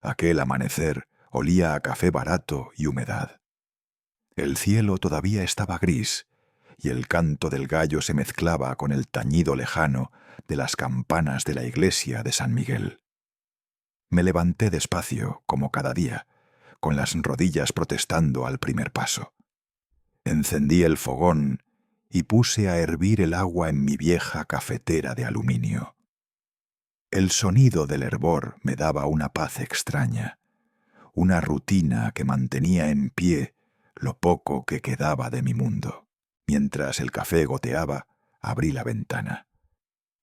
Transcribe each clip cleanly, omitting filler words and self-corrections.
Aquel amanecer olía a café barato y humedad. El cielo todavía estaba gris, y el canto del gallo se mezclaba con el tañido lejano de las campanas de la iglesia de San Miguel. Me levanté despacio, como cada día, con las rodillas protestando al primer paso. Encendí el fogón y puse a hervir el agua en mi vieja cafetera de aluminio. El sonido del hervor me daba una paz extraña, una rutina que mantenía en pie lo poco que quedaba de mi mundo. Mientras el café goteaba, abrí la ventana.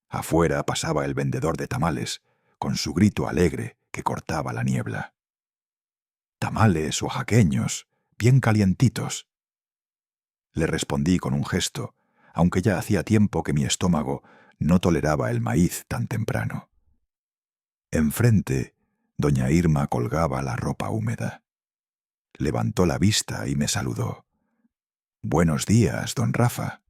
Afuera pasaba el vendedor de tamales, con su grito alegre que cortaba la niebla. «Tamales oaxaqueños, bien calientitos». Le respondí con un gesto, aunque ya hacía tiempo que mi estómago no toleraba el maíz tan temprano. Enfrente, doña Irma colgaba la ropa húmeda. Levantó la vista y me saludó. «Buenos días, don Rafa».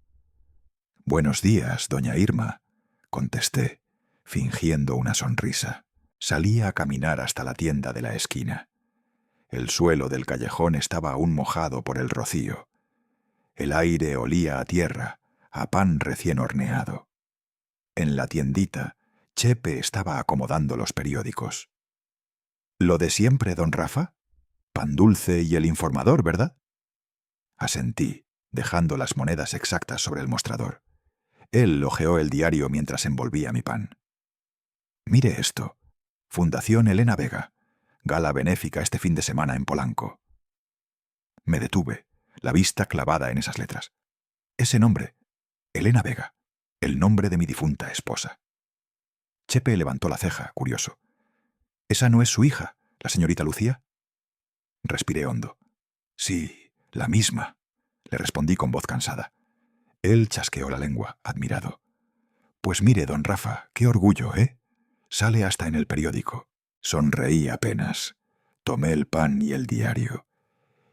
«Buenos días, doña Irma», contesté, fingiendo una sonrisa. Salí a caminar hasta la tienda de la esquina. El suelo del callejón estaba aún mojado por el rocío. El aire olía a tierra, a pan recién horneado. En la tiendita, Chepe estaba acomodando los periódicos. «¿Lo de siempre, don Rafa? Pan dulce y el informador, ¿verdad?». Asentí, dejando las monedas exactas sobre el mostrador. Él hojeó el diario mientras envolvía mi pan. «Mire esto. Fundación Elena Vega. Gala benéfica este fin de semana en Polanco». Me detuve, la vista clavada en esas letras. Ese nombre, Elena Vega, el nombre de mi difunta esposa. Chepe levantó la ceja, curioso. «¿Esa no es su hija, la señorita Lucía?». Respiré hondo. «Sí, la misma», le respondí con voz cansada. Él chasqueó la lengua, admirado. «Pues mire, don Rafa, qué orgullo, ¿eh? Sale hasta en el periódico». Sonreí apenas. Tomé el pan y el diario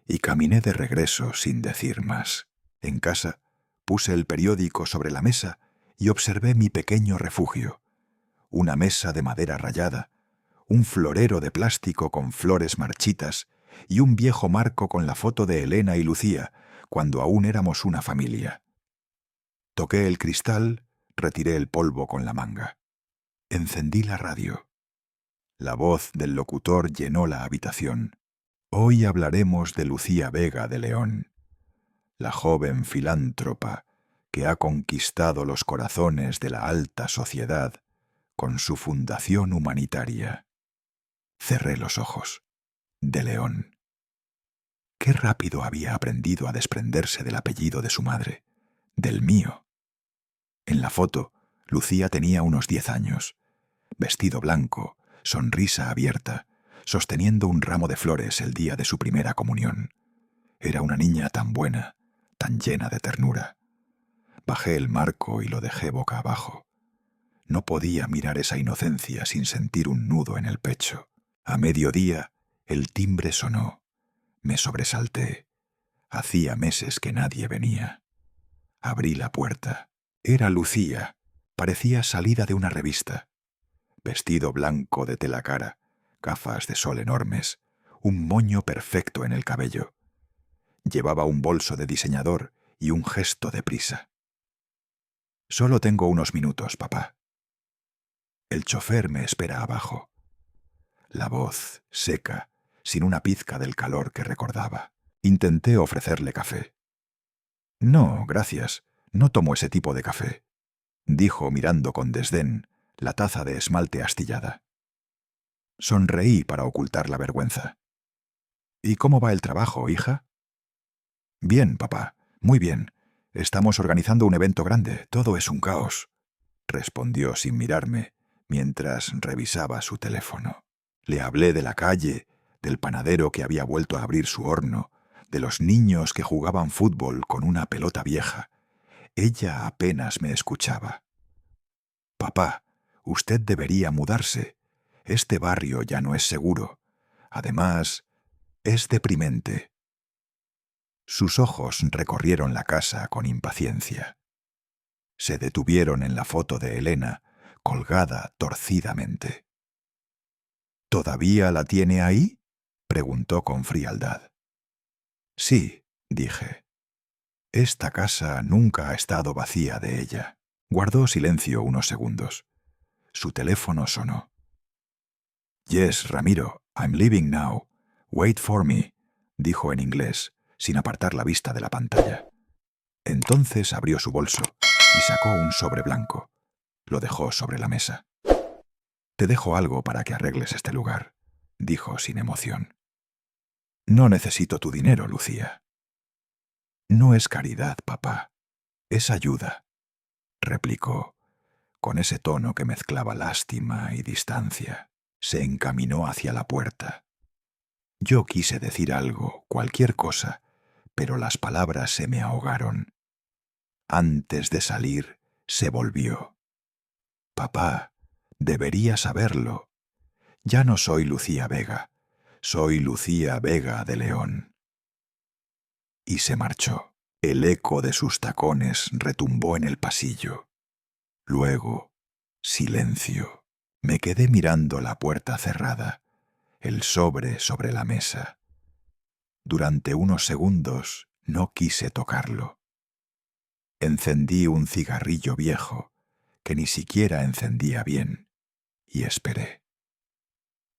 y caminé de regreso sin decir más. En casa puse el periódico sobre la mesa y observé mi pequeño refugio. Una mesa de madera rayada, un florero de plástico con flores marchitas y un viejo marco con la foto de Elena y Lucía, cuando aún éramos una familia. Toqué el cristal, retiré el polvo con la manga. Encendí la radio. La voz del locutor llenó la habitación. «Hoy hablaremos de Lucía Vega de León, la joven filántropa que ha conquistado los corazones de la alta sociedad con su fundación humanitaria». Cerré los ojos. De León. Qué rápido había aprendido a desprenderse del apellido de su madre, del mío. En la foto, Lucía tenía unos 10 años, vestido blanco, sonrisa abierta, sosteniendo un ramo de flores el día de su primera comunión. Era una niña tan buena, tan llena de ternura. Bajé el marco y lo dejé boca abajo. No podía mirar esa inocencia sin sentir un nudo en el pecho. A mediodía, el timbre sonó. Me sobresalté. Hacía meses que nadie venía. Abrí la puerta. Era Lucía. Parecía salida de una revista. Vestido blanco de tela cara, gafas de sol enormes, un moño perfecto en el cabello. Llevaba un bolso de diseñador y un gesto de prisa. «Solo tengo unos minutos, papá». «El chofer me espera abajo». La voz, seca, sin una pizca del calor que recordaba. Intenté ofrecerle café. «No, gracias, no tomo ese tipo de café», dijo mirando con desdén la taza de esmalte astillada. Sonreí para ocultar la vergüenza. «¿Y cómo va el trabajo, hija?» «Bien, papá, muy bien. Estamos organizando un evento grande. Todo es un caos», respondió sin mirarme mientras revisaba su teléfono. Le hablé de la calle, del panadero que había vuelto a abrir su horno, de los niños que jugaban fútbol con una pelota vieja. Ella apenas me escuchaba. «Papá, usted debería mudarse. Este barrio ya no es seguro. Además, es deprimente». Sus ojos recorrieron la casa con impaciencia. Se detuvieron en la foto de Elena, colgada torcidamente. ¿Todavía la tiene ahí?, preguntó con frialdad. Sí, dije. Esta casa nunca ha estado vacía de ella. Guardó silencio unos segundos. Su teléfono sonó. Yes, Ramiro, I'm leaving now. Wait for me, dijo en inglés, sin apartar la vista de la pantalla. Entonces abrió su bolso y sacó un sobre blanco. Lo dejó sobre la mesa. Te dejo algo para que arregles este lugar, dijo sin emoción. No necesito tu dinero, Lucía. No es caridad, papá. Es ayuda, replicó, con ese tono que mezclaba lástima y distancia. Se encaminó hacia la puerta. Yo quise decir algo, cualquier cosa, pero las palabras se me ahogaron. Antes de salir, se volvió. Papá, debería saberlo. Ya no soy Lucía Vega, soy Lucía Vega de León. Y se marchó. El eco de sus tacones retumbó en el pasillo. Luego, silencio. Me quedé mirando la puerta cerrada, el sobre la mesa. Durante unos segundos no quise tocarlo. Encendí un cigarrillo viejo, que ni siquiera encendía bien, y esperé.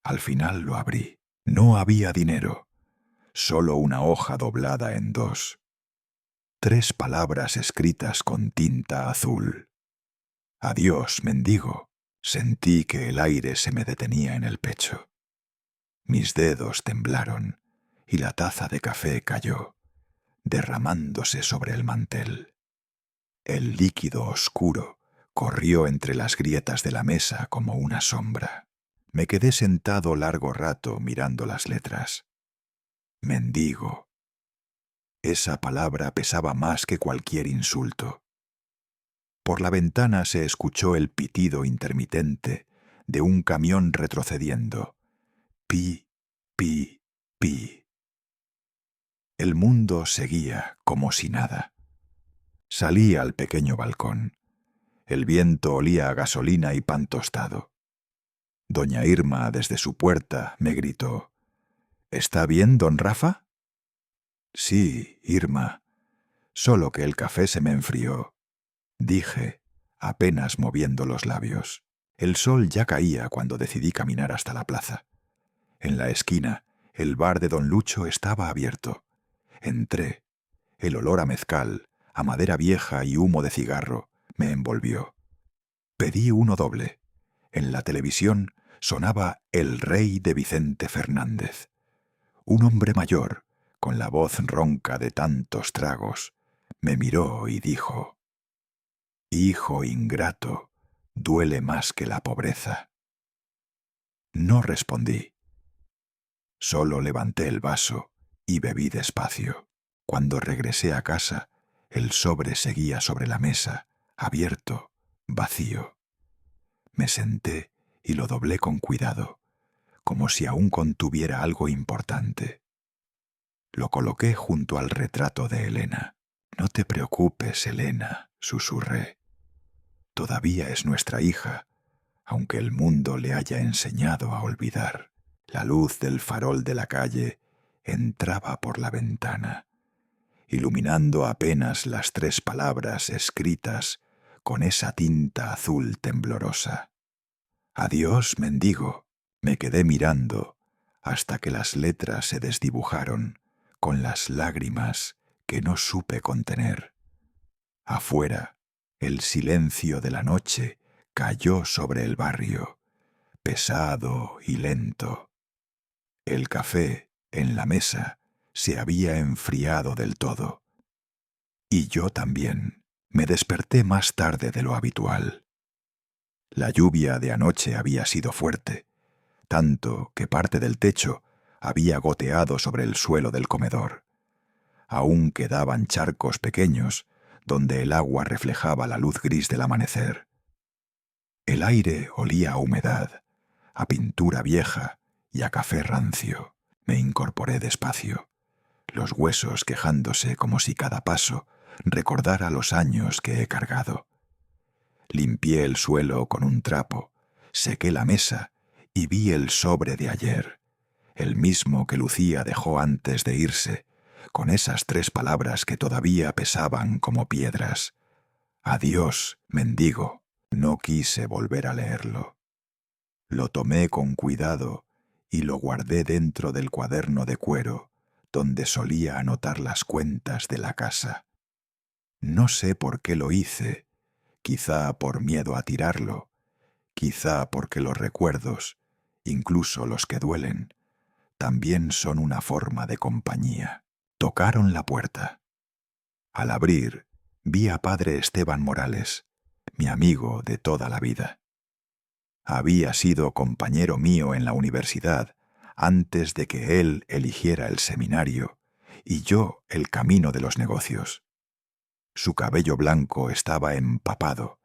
Al final lo abrí. No había dinero, solo una hoja doblada en dos. 3 palabras escritas con tinta azul. Adiós, mendigo. Sentí que el aire se me detenía en el pecho. Mis dedos temblaron y la taza de café cayó, derramándose sobre el mantel. El líquido oscuro corrió entre las grietas de la mesa como una sombra. Me quedé sentado largo rato mirando las letras. Mendigo. Esa palabra pesaba más que cualquier insulto. Por la ventana se escuchó el pitido intermitente de un camión retrocediendo. Pi, pi, pi. El mundo seguía como si nada. Salí al pequeño balcón. El viento olía a gasolina y pan tostado. Doña Irma, desde su puerta, me gritó: ¿Está bien, don Rafa? Sí, Irma, solo que el café se me enfrió, dije, apenas moviendo los labios. El sol ya caía cuando decidí caminar hasta la plaza. En la esquina, el bar de don Lucho estaba abierto. Entré. El olor a mezcal, a madera vieja y humo de cigarro me envolvió. Pedí uno doble. En la televisión sonaba El Rey de Vicente Fernández. Un hombre mayor, con la voz ronca de tantos tragos, me miró y dijo: «Hijo ingrato, duele más que la pobreza». No respondí. Solo levanté el vaso y bebí despacio. Cuando regresé a casa, el sobre seguía sobre la mesa, abierto, vacío. Me senté y lo doblé con cuidado, como si aún contuviera algo importante. Lo coloqué junto al retrato de Elena. «No te preocupes, Elena», susurré. «Todavía es nuestra hija, aunque el mundo le haya enseñado a olvidar». La luz del farol de la calle entraba por la ventana, iluminando apenas las 3 palabras escritas con esa tinta azul temblorosa. «Adiós, mendigo». Me quedé mirando hasta que las letras se desdibujaron con las lágrimas que no supe contener. Afuera, el silencio de la noche cayó sobre el barrio, pesado y lento. El café en la mesa se había enfriado del todo. Y yo también. Me desperté más tarde de lo habitual. La lluvia de anoche había sido fuerte, tanto que parte del techo había goteado sobre el suelo del comedor. Aún quedaban charcos pequeños donde el agua reflejaba la luz gris del amanecer. El aire olía a humedad, a pintura vieja y a café rancio. Me incorporé despacio, los huesos quejándose como si cada paso recordara los años que he cargado. Limpié el suelo con un trapo, sequé la mesa y vi el sobre de ayer, el mismo que Lucía dejó antes de irse, con esas 3 palabras que todavía pesaban como piedras. Adiós, mendigo. No quise volver a leerlo. Lo tomé con cuidado y lo guardé dentro del cuaderno de cuero, donde solía anotar las cuentas de la casa. No sé por qué lo hice, quizá por miedo a tirarlo, quizá porque los recuerdos, incluso los que duelen, también son una forma de compañía. Tocaron la puerta. Al abrir, vi a padre Esteban Morales, mi amigo de toda la vida. Había sido compañero mío en la universidad antes de que él eligiera el seminario y yo el camino de los negocios. Su cabello blanco estaba empapado,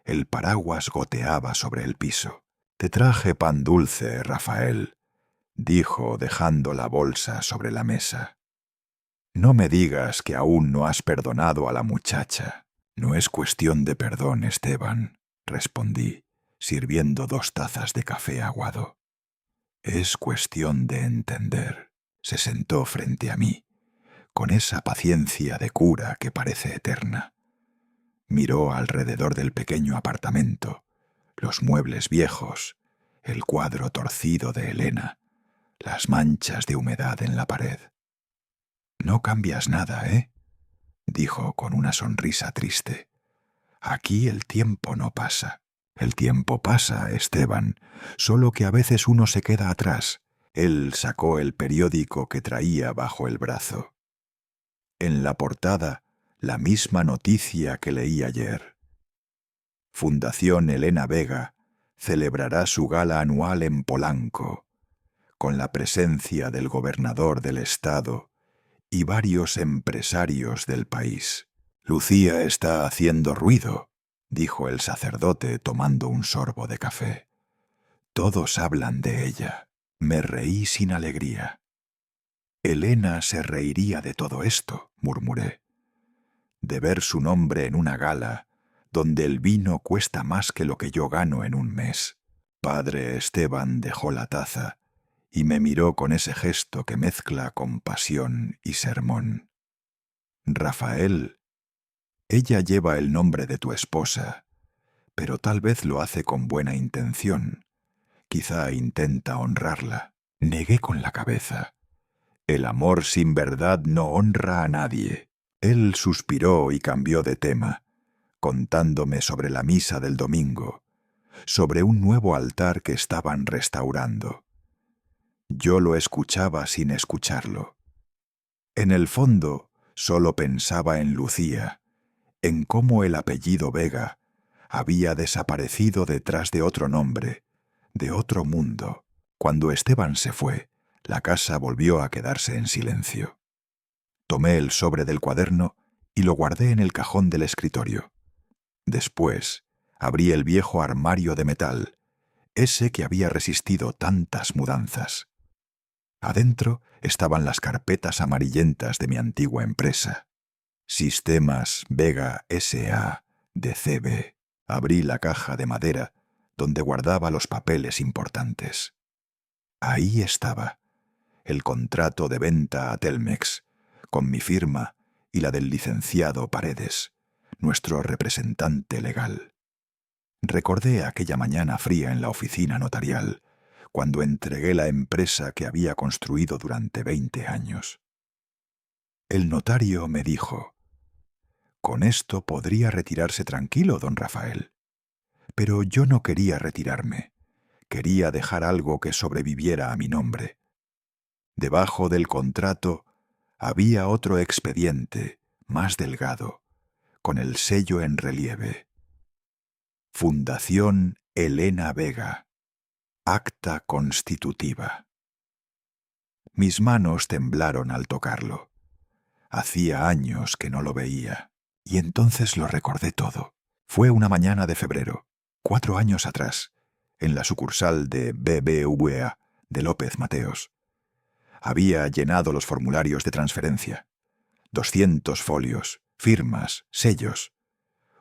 el paraguas goteaba sobre el piso. «Te traje pan dulce, Rafael», dijo dejando la bolsa sobre la mesa. «No me digas que aún no has perdonado a la muchacha». «No es cuestión de perdón, Esteban», respondí, sirviendo 2 tazas de café aguado. «Es cuestión de entender». Se sentó frente a mí, con esa paciencia de cura que parece eterna. Miró alrededor del pequeño apartamento, los muebles viejos, el cuadro torcido de Elena, las manchas de humedad en la pared. «No cambias nada, ¿eh?», dijo con una sonrisa triste. «Aquí el tiempo no pasa». «El tiempo pasa, Esteban, solo que a veces uno se queda atrás». Él sacó el periódico que traía bajo el brazo. En la portada, la misma noticia que leí ayer. Fundación Elena Vega celebrará su gala anual en Polanco, con la presencia del gobernador del estado y varios empresarios del país. «Lucía está haciendo ruido», dijo el sacerdote tomando un sorbo de café. «Todos hablan de ella». Me reí sin alegría. «Elena se reiría de todo esto», murmuré. «De ver su nombre en una gala, donde el vino cuesta más que lo que yo gano en un mes». Padre Esteban dejó la taza y me miró con ese gesto que mezcla compasión y sermón. «Rafael, ella lleva el nombre de tu esposa, pero tal vez lo hace con buena intención. Quizá intenta honrarla». Negué con la cabeza. «El amor sin verdad no honra a nadie». Él suspiró y cambió de tema, contándome sobre la misa del domingo, sobre un nuevo altar que estaban restaurando. Yo lo escuchaba sin escucharlo. En el fondo, solo pensaba en Lucía, en cómo el apellido Vega había desaparecido detrás de otro nombre, de otro mundo. Cuando Esteban se fue, la casa volvió a quedarse en silencio. Tomé el sobre del cuaderno y lo guardé en el cajón del escritorio. Después, abrí el viejo armario de metal, ese que había resistido tantas mudanzas. Adentro estaban las carpetas amarillentas de mi antigua empresa. Sistemas Vega S.A. de CB. Abrí la caja de madera donde guardaba los papeles importantes. Ahí estaba, el contrato de venta a Telmex, con mi firma y la del licenciado Paredes, nuestro representante legal. Recordé aquella mañana fría en la oficina notarial, cuando entregué la empresa que había construido durante 20 años. El notario me dijo: «Con esto podría retirarse tranquilo, don Rafael». Pero yo no quería retirarme. Quería dejar algo que sobreviviera a mi nombre. Debajo del contrato había otro expediente, más delgado, con el sello en relieve. Fundación Elena Vega. Acta constitutiva. Mis manos temblaron al tocarlo. Hacía años que no lo veía, y entonces lo recordé todo. Fue una mañana de febrero, 4 años atrás, en la sucursal de BBVA de López Mateos. Había llenado los formularios de transferencia. 200 folios, firmas, sellos.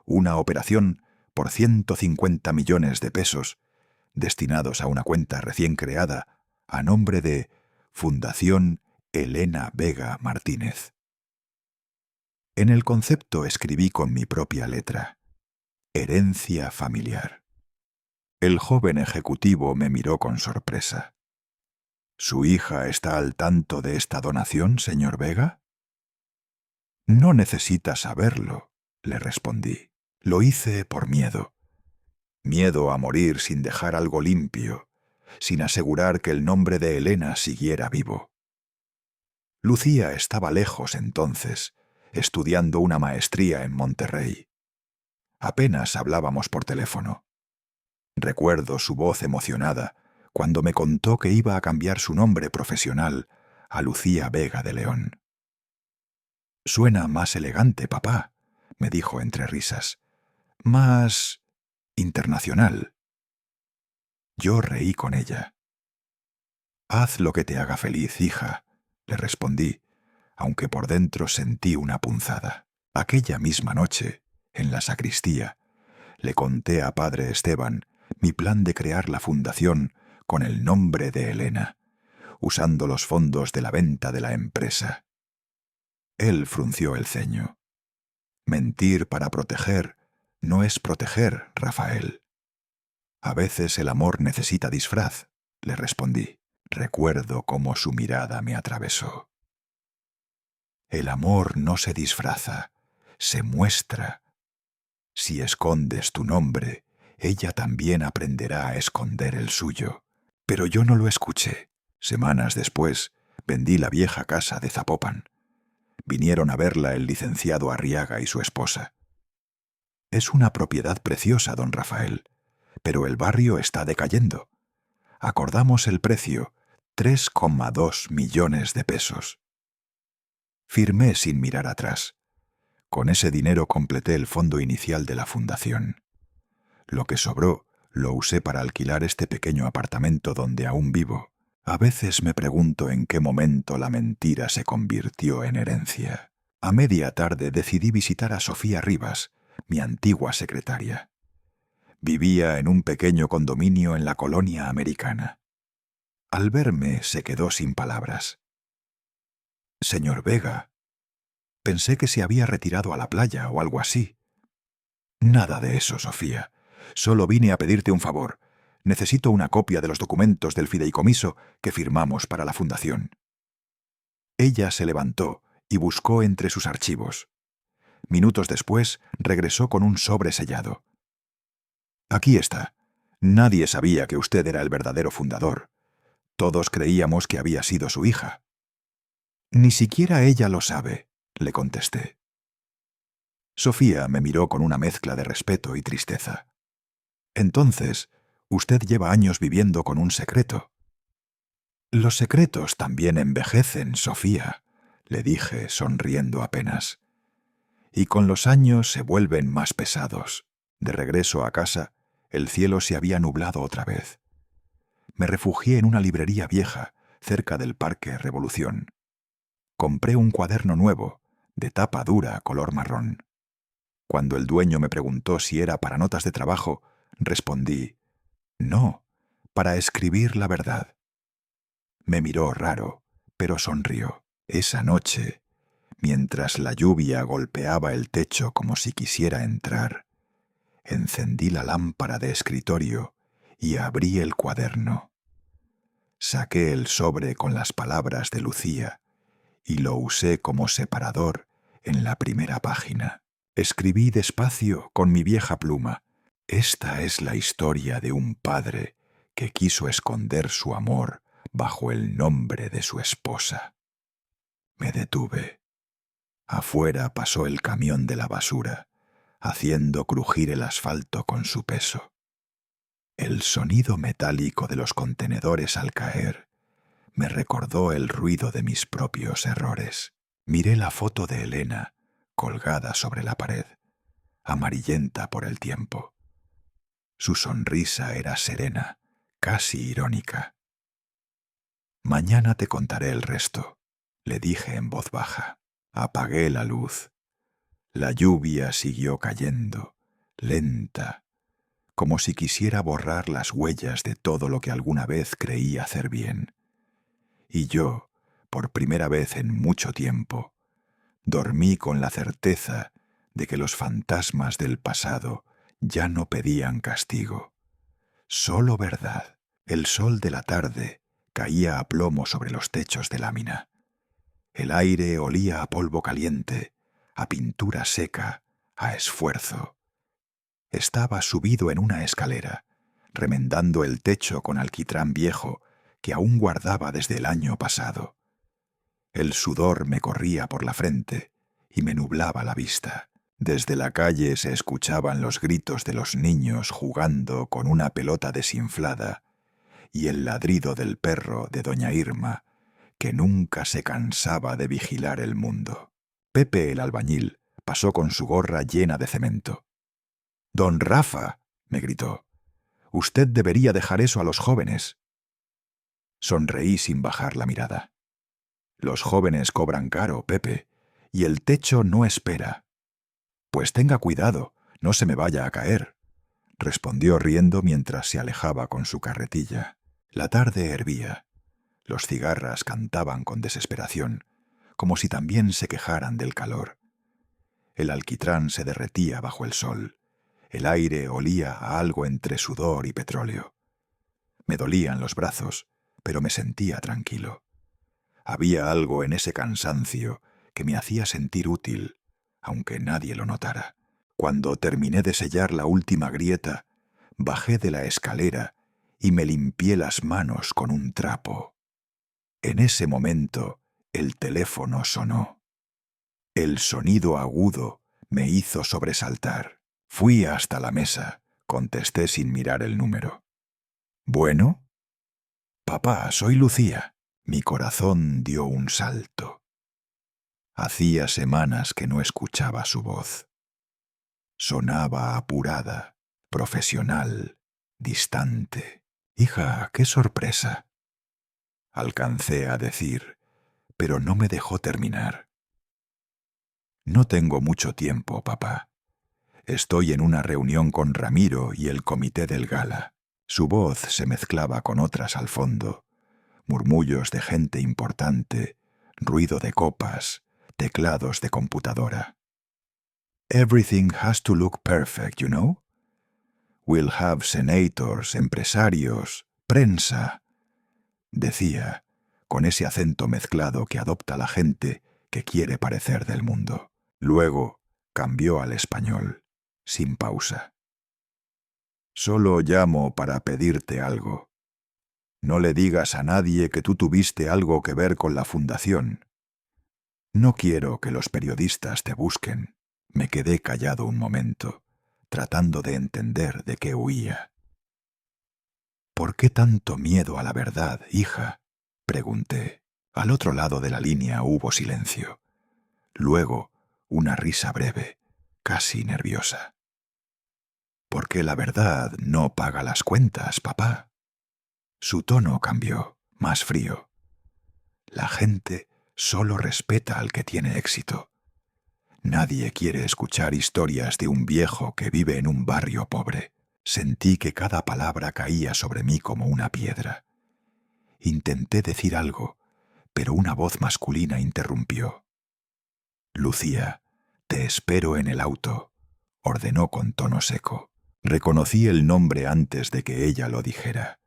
Una operación por 150 millones de pesos destinados a una cuenta recién creada a nombre de Fundación Elena Vega Martínez. En el concepto escribí con mi propia letra: herencia familiar. El joven ejecutivo me miró con sorpresa. ¿Su hija está al tanto de esta donación, señor Vega? No necesita saberlo, le respondí. Lo hice por miedo. Miedo a morir sin dejar algo limpio, sin asegurar que el nombre de Elena siguiera vivo. Lucía estaba lejos entonces, estudiando una maestría en Monterrey. Apenas hablábamos por teléfono. Recuerdo su voz emocionada cuando me contó que iba a cambiar su nombre profesional a Lucía Vega de León. «Suena más elegante, papá», me dijo entre risas. «Más internacional». Yo reí con ella. «Haz lo que te haga feliz, hija», le respondí, aunque por dentro sentí una punzada. Aquella misma noche, en la sacristía, le conté a padre Esteban mi plan de crear la fundación con el nombre de Elena, usando los fondos de la venta de la empresa. Él frunció el ceño. «Mentir para proteger no es proteger, Rafael». «A veces el amor necesita disfraz», le respondí. Recuerdo cómo su mirada me atravesó. «El amor no se disfraza, se muestra. Si escondes tu nombre, ella también aprenderá a esconder el suyo». Pero yo no lo escuché. Semanas después, vendí la vieja casa de Zapopan. Vinieron a verla el licenciado Arriaga y su esposa. «Es una propiedad preciosa, don Rafael, pero el barrio está decayendo». Acordamos el precio, 3,2 millones de pesos. Firmé sin mirar atrás. Con ese dinero completé el fondo inicial de la fundación. Lo que sobró lo usé para alquilar este pequeño apartamento donde aún vivo. A veces me pregunto en qué momento la mentira se convirtió en herencia. A media tarde decidí visitar a Sofía Rivas, mi antigua secretaria. Vivía en un pequeño condominio en la colonia americana. Al verme se quedó sin palabras. «Señor Vega, pensé que se había retirado a la playa o algo así». «Nada de eso, Sofía. Solo vine a pedirte un favor. Necesito una copia de los documentos del fideicomiso que firmamos para la fundación». Ella se levantó y buscó entre sus archivos. Minutos después regresó con un sobre sellado. «Aquí está. Nadie sabía que usted era el verdadero fundador. Todos creíamos que había sido su hija». «Ni siquiera ella lo sabe», le contesté. Sofía me miró con una mezcla de respeto y tristeza. «Entonces, usted lleva años viviendo con un secreto». «Los secretos también envejecen, Sofía», le dije, sonriendo apenas. «Y con los años se vuelven más pesados». De regreso a casa, el cielo se había nublado otra vez. Me refugié en una librería vieja, cerca del Parque Revolución. Compré un cuaderno nuevo, de tapa dura color marrón. Cuando el dueño me preguntó si era para notas de trabajo, respondí: «No, para escribir la verdad». Me miró raro, pero sonrió. Esa noche, mientras la lluvia golpeaba el techo como si quisiera entrar, encendí la lámpara de escritorio y abrí el cuaderno. Saqué el sobre con las palabras de Lucía y lo usé como separador en la primera página. Escribí despacio con mi vieja pluma: «Esta es la historia de un padre que quiso esconder su amor bajo el nombre de su esposa». Me detuve. Afuera pasó el camión de la basura, haciendo crujir el asfalto con su peso. El sonido metálico de los contenedores al caer me recordó el ruido de mis propios errores. Miré la foto de Elena colgada sobre la pared, amarillenta por el tiempo. Su sonrisa era serena, casi irónica. «Mañana te contaré el resto», le dije en voz baja. Apagué la luz. La lluvia siguió cayendo, lenta, como si quisiera borrar las huellas de todo lo que alguna vez creí hacer bien. Y yo, por primera vez en mucho tiempo, dormí con la certeza de que los fantasmas del pasado ya no pedían castigo, solo verdad. El sol de la tarde caía a plomo sobre los techos de lámina. El aire olía a polvo caliente, a pintura seca, a esfuerzo. Estaba subido en una escalera, remendando el techo con alquitrán viejo que aún guardaba desde el año pasado. El sudor me corría por la frente y me nublaba la vista. Desde la calle se escuchaban los gritos de los niños jugando con una pelota desinflada y el ladrido del perro de doña Irma, que nunca se cansaba de vigilar el mundo. Pepe el albañil pasó con su gorra llena de cemento. «Don Rafa», me gritó, «usted debería dejar eso a los jóvenes». Sonreí sin bajar la mirada. «Los jóvenes cobran caro, Pepe, y el techo no espera». «Pues tenga cuidado, no se me vaya a caer», respondió riendo mientras se alejaba con su carretilla. La tarde hervía. Los cigarras cantaban con desesperación, como si también se quejaran del calor. El alquitrán se derretía bajo el sol. El aire olía a algo entre sudor y petróleo. Me dolían los brazos, pero me sentía tranquilo. Había algo en ese cansancio que me hacía sentir útil, aunque nadie lo notara. Cuando terminé de sellar la última grieta, bajé de la escalera y me limpié las manos con un trapo. En ese momento, el teléfono sonó. El sonido agudo me hizo sobresaltar. Fui hasta la mesa, contesté sin mirar el número. «¿Bueno?» «Papá, soy Lucía». Mi corazón dio un salto. Hacía semanas que no escuchaba su voz. Sonaba apurada, profesional, distante. «Hija, qué sorpresa», alcancé a decir, pero no me dejó terminar. «No tengo mucho tiempo, papá. Estoy en una reunión con Ramiro y el comité del gala». Su voz se mezclaba con otras al fondo, murmullos de gente importante, ruido de copas, teclados de computadora. «Everything has to look perfect, you know? We'll have senators, empresarios, prensa», decía, con ese acento mezclado que adopta la gente que quiere parecer del mundo. Luego cambió al español, sin pausa. «Solo llamo para pedirte algo. No le digas a nadie que tú tuviste algo que ver con la fundación. No quiero que los periodistas te busquen». Me quedé callado un momento, tratando de entender de qué huía. «¿Por qué tanto miedo a la verdad, hija?», pregunté. Al otro lado de la línea hubo silencio. Luego, una risa breve, casi nerviosa. «Porque la verdad no paga las cuentas, papá». Su tono cambió, más frío. «La gente solo respeta al que tiene éxito. Nadie quiere escuchar historias de un viejo que vive en un barrio pobre». Sentí que cada palabra caía sobre mí como una piedra. Intenté decir algo, pero una voz masculina interrumpió. «Lucía, te espero en el auto», ordenó con tono seco. Reconocí el nombre antes de que ella lo dijera.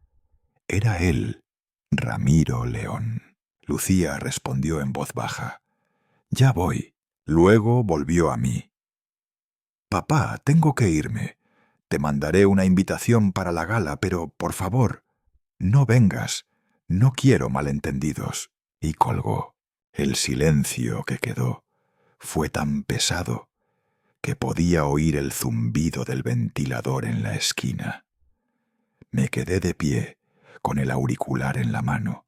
Era él, Ramiro León. Lucía respondió en voz baja. «Ya voy». Luego volvió a mí. «Papá, tengo que irme. Te mandaré una invitación para la gala, pero, por favor, no vengas. No quiero malentendidos». Y colgó. El silencio que quedó fue tan pesado que podía oír el zumbido del ventilador en la esquina. Me quedé de pie, con el auricular en la mano,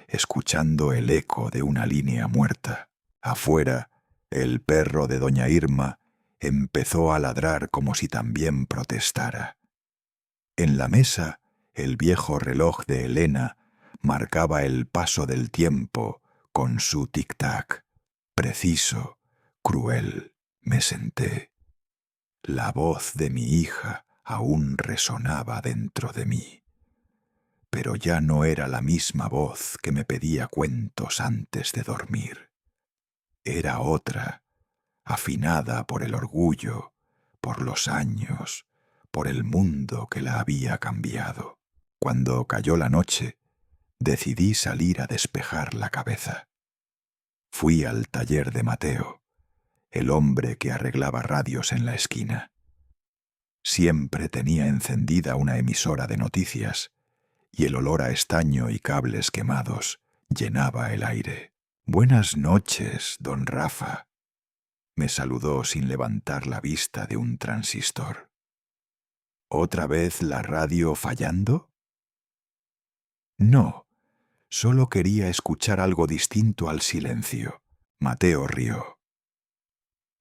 escuchando el eco de una línea muerta. Afuera, el perro de doña Irma empezó a ladrar como si también protestara. En la mesa, el viejo reloj de Elena marcaba el paso del tiempo con su tic-tac. Preciso, cruel, me senté. La voz de mi hija aún resonaba dentro de mí. Pero ya no era la misma voz que me pedía cuentos antes de dormir. Era otra, afinada por el orgullo, por los años, por el mundo que la había cambiado. Cuando cayó la noche, decidí salir a despejar la cabeza. Fui al taller de Mateo, el hombre que arreglaba radios en la esquina. Siempre tenía encendida una emisora de noticias, y el olor a estaño y cables quemados llenaba el aire. «Buenas noches, don Rafa», me saludó sin levantar la vista de un transistor. «¿Otra vez la radio fallando?» «No, solo quería escuchar algo distinto al silencio». Mateo rió.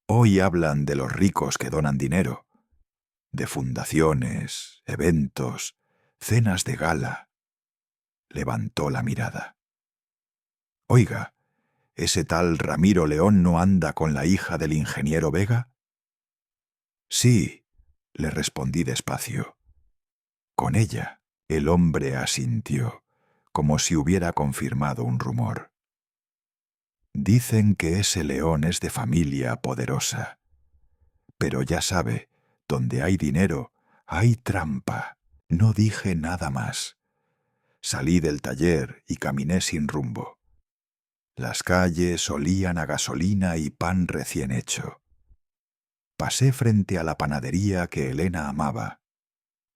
«Hoy hablan de los ricos que donan dinero, de fundaciones, eventos, cenas de gala». Levantó la mirada. «Oiga, ¿ese tal Ramiro León no anda con la hija del ingeniero Vega?» «Sí», le respondí despacio. «Con ella». El hombre asintió, como si hubiera confirmado un rumor. «Dicen que ese León es de familia poderosa. Pero ya sabe, donde hay dinero, hay trampa». No dije nada más. Salí del taller y caminé sin rumbo. Las calles olían a gasolina y pan recién hecho. Pasé frente a la panadería que Elena amaba.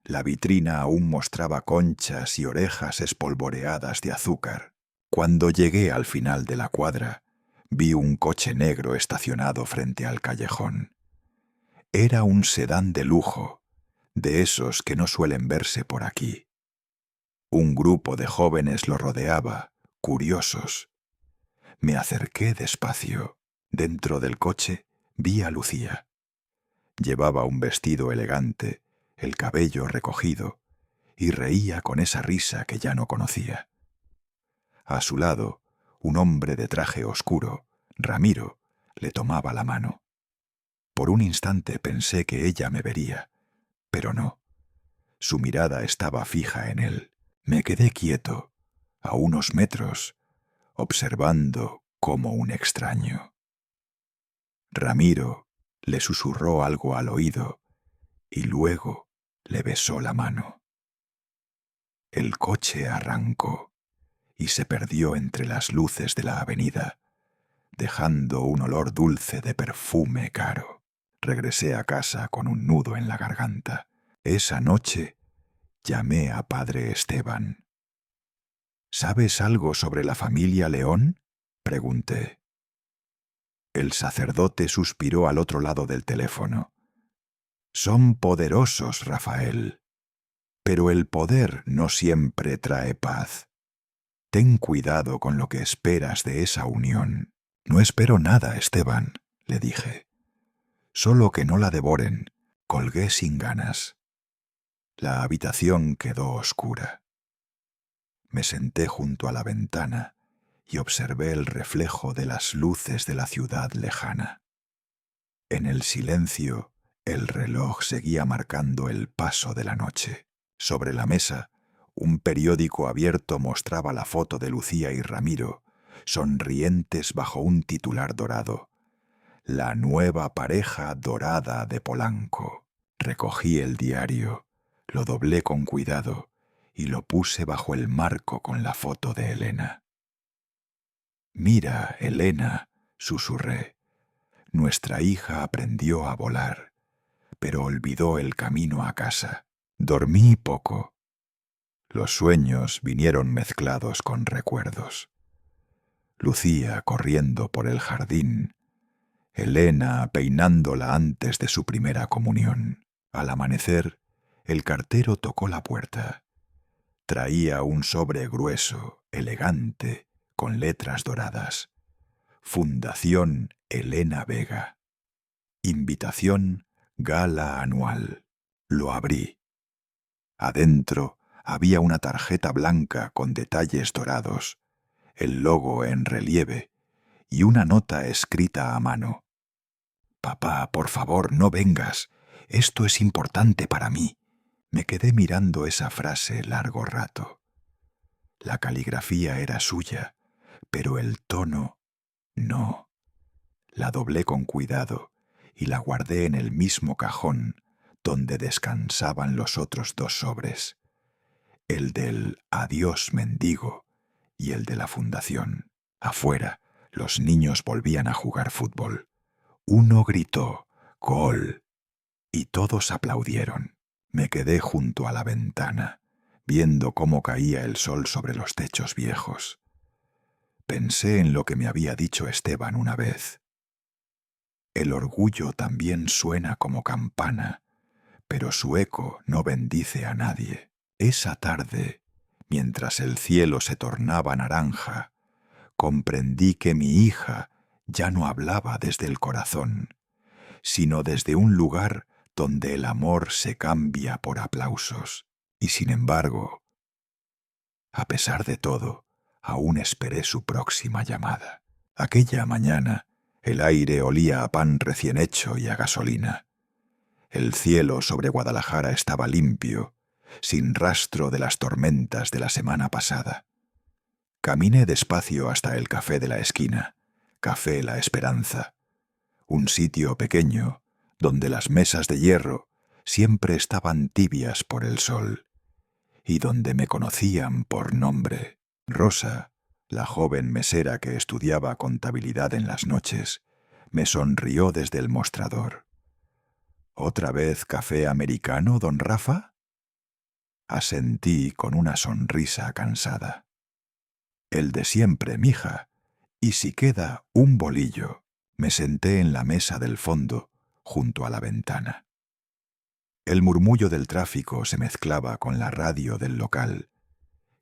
La vitrina aún mostraba conchas y orejas espolvoreadas de azúcar. Cuando llegué al final de la cuadra, vi un coche negro estacionado frente al callejón. Era un sedán de lujo, de esos que no suelen verse por aquí. Un grupo de jóvenes lo rodeaba, curiosos. Me acerqué despacio. Dentro del coche vi a Lucía. Llevaba un vestido elegante, el cabello recogido, y reía con esa risa que ya no conocía. A su lado, un hombre de traje oscuro, Ramiro, le tomaba la mano. Por un instante pensé que ella me vería, pero no. Su mirada estaba fija en él. Me quedé quieto, a unos metros, observando como un extraño. Ramiro le susurró algo al oído y luego le besó la mano. El coche arrancó y se perdió entre las luces de la avenida, dejando un olor dulce de perfume caro. Regresé a casa con un nudo en la garganta. Esa noche llamé a padre Esteban. «¿Sabes algo sobre la familia León?», pregunté. El sacerdote suspiró al otro lado del teléfono. «Son poderosos, Rafael, pero el poder no siempre trae paz. Ten cuidado con lo que esperas de esa unión». «No espero nada, Esteban», le dije. «Solo que no la devoren». Colgué sin ganas. La habitación quedó oscura. Me senté junto a la ventana y observé el reflejo de las luces de la ciudad lejana. En el silencio, el reloj seguía marcando el paso de la noche. Sobre la mesa, un periódico abierto mostraba la foto de Lucía y Ramiro, sonrientes bajo un titular dorado. «La nueva pareja dorada de Polanco». Recogí el diario, lo doblé con cuidado y lo puse bajo el marco con la foto de Elena. «Mira, Elena», susurré, «nuestra hija aprendió a volar, pero olvidó el camino a casa. Dormí poco». Los sueños vinieron mezclados con recuerdos. Lucía corriendo por el jardín, Elena peinándola antes de su primera comunión. Al amanecer, el cartero tocó la puerta. Traía un sobre grueso, elegante, con letras doradas. Fundación Elena Vega. Invitación Gala Anual. Lo abrí. Adentro había una tarjeta blanca con detalles dorados, el logo en relieve y una nota escrita a mano. «Papá, por favor, no vengas. Esto es importante para mí. Me quedé mirando esa frase largo rato. La caligrafía era suya, pero el tono no. La doblé con cuidado y la guardé en el mismo cajón donde descansaban los otros 2 sobres, el del adiós mendigo y el de la fundación. Afuera, los niños volvían a jugar fútbol. Uno gritó «¡Gol!» y todos aplaudieron. Me quedé junto a la ventana, viendo cómo caía el sol sobre los techos viejos. Pensé en lo que me había dicho Esteban una vez. El orgullo también suena como campana, pero su eco no bendice a nadie. Esa tarde, mientras el cielo se tornaba naranja, comprendí que mi hija ya no hablaba desde el corazón, sino desde un lugar donde el amor se cambia por aplausos. Y sin embargo, a pesar de todo, aún esperé su próxima llamada. Aquella mañana, el aire olía a pan recién hecho y a gasolina. El cielo sobre Guadalajara estaba limpio, sin rastro de las tormentas de la semana pasada. Caminé despacio hasta el café de la esquina, Café La Esperanza, un sitio pequeño donde las mesas de hierro siempre estaban tibias por el sol y donde me conocían por nombre. Rosa, la joven mesera que estudiaba contabilidad en las noches, me sonrió desde el mostrador. ¿Otra vez café americano, don Rafa? Asentí con una sonrisa cansada. El de siempre, mija. Y si queda un bolillo. Me senté en la mesa del fondo, junto a la ventana. El murmullo del tráfico se mezclaba con la radio del local,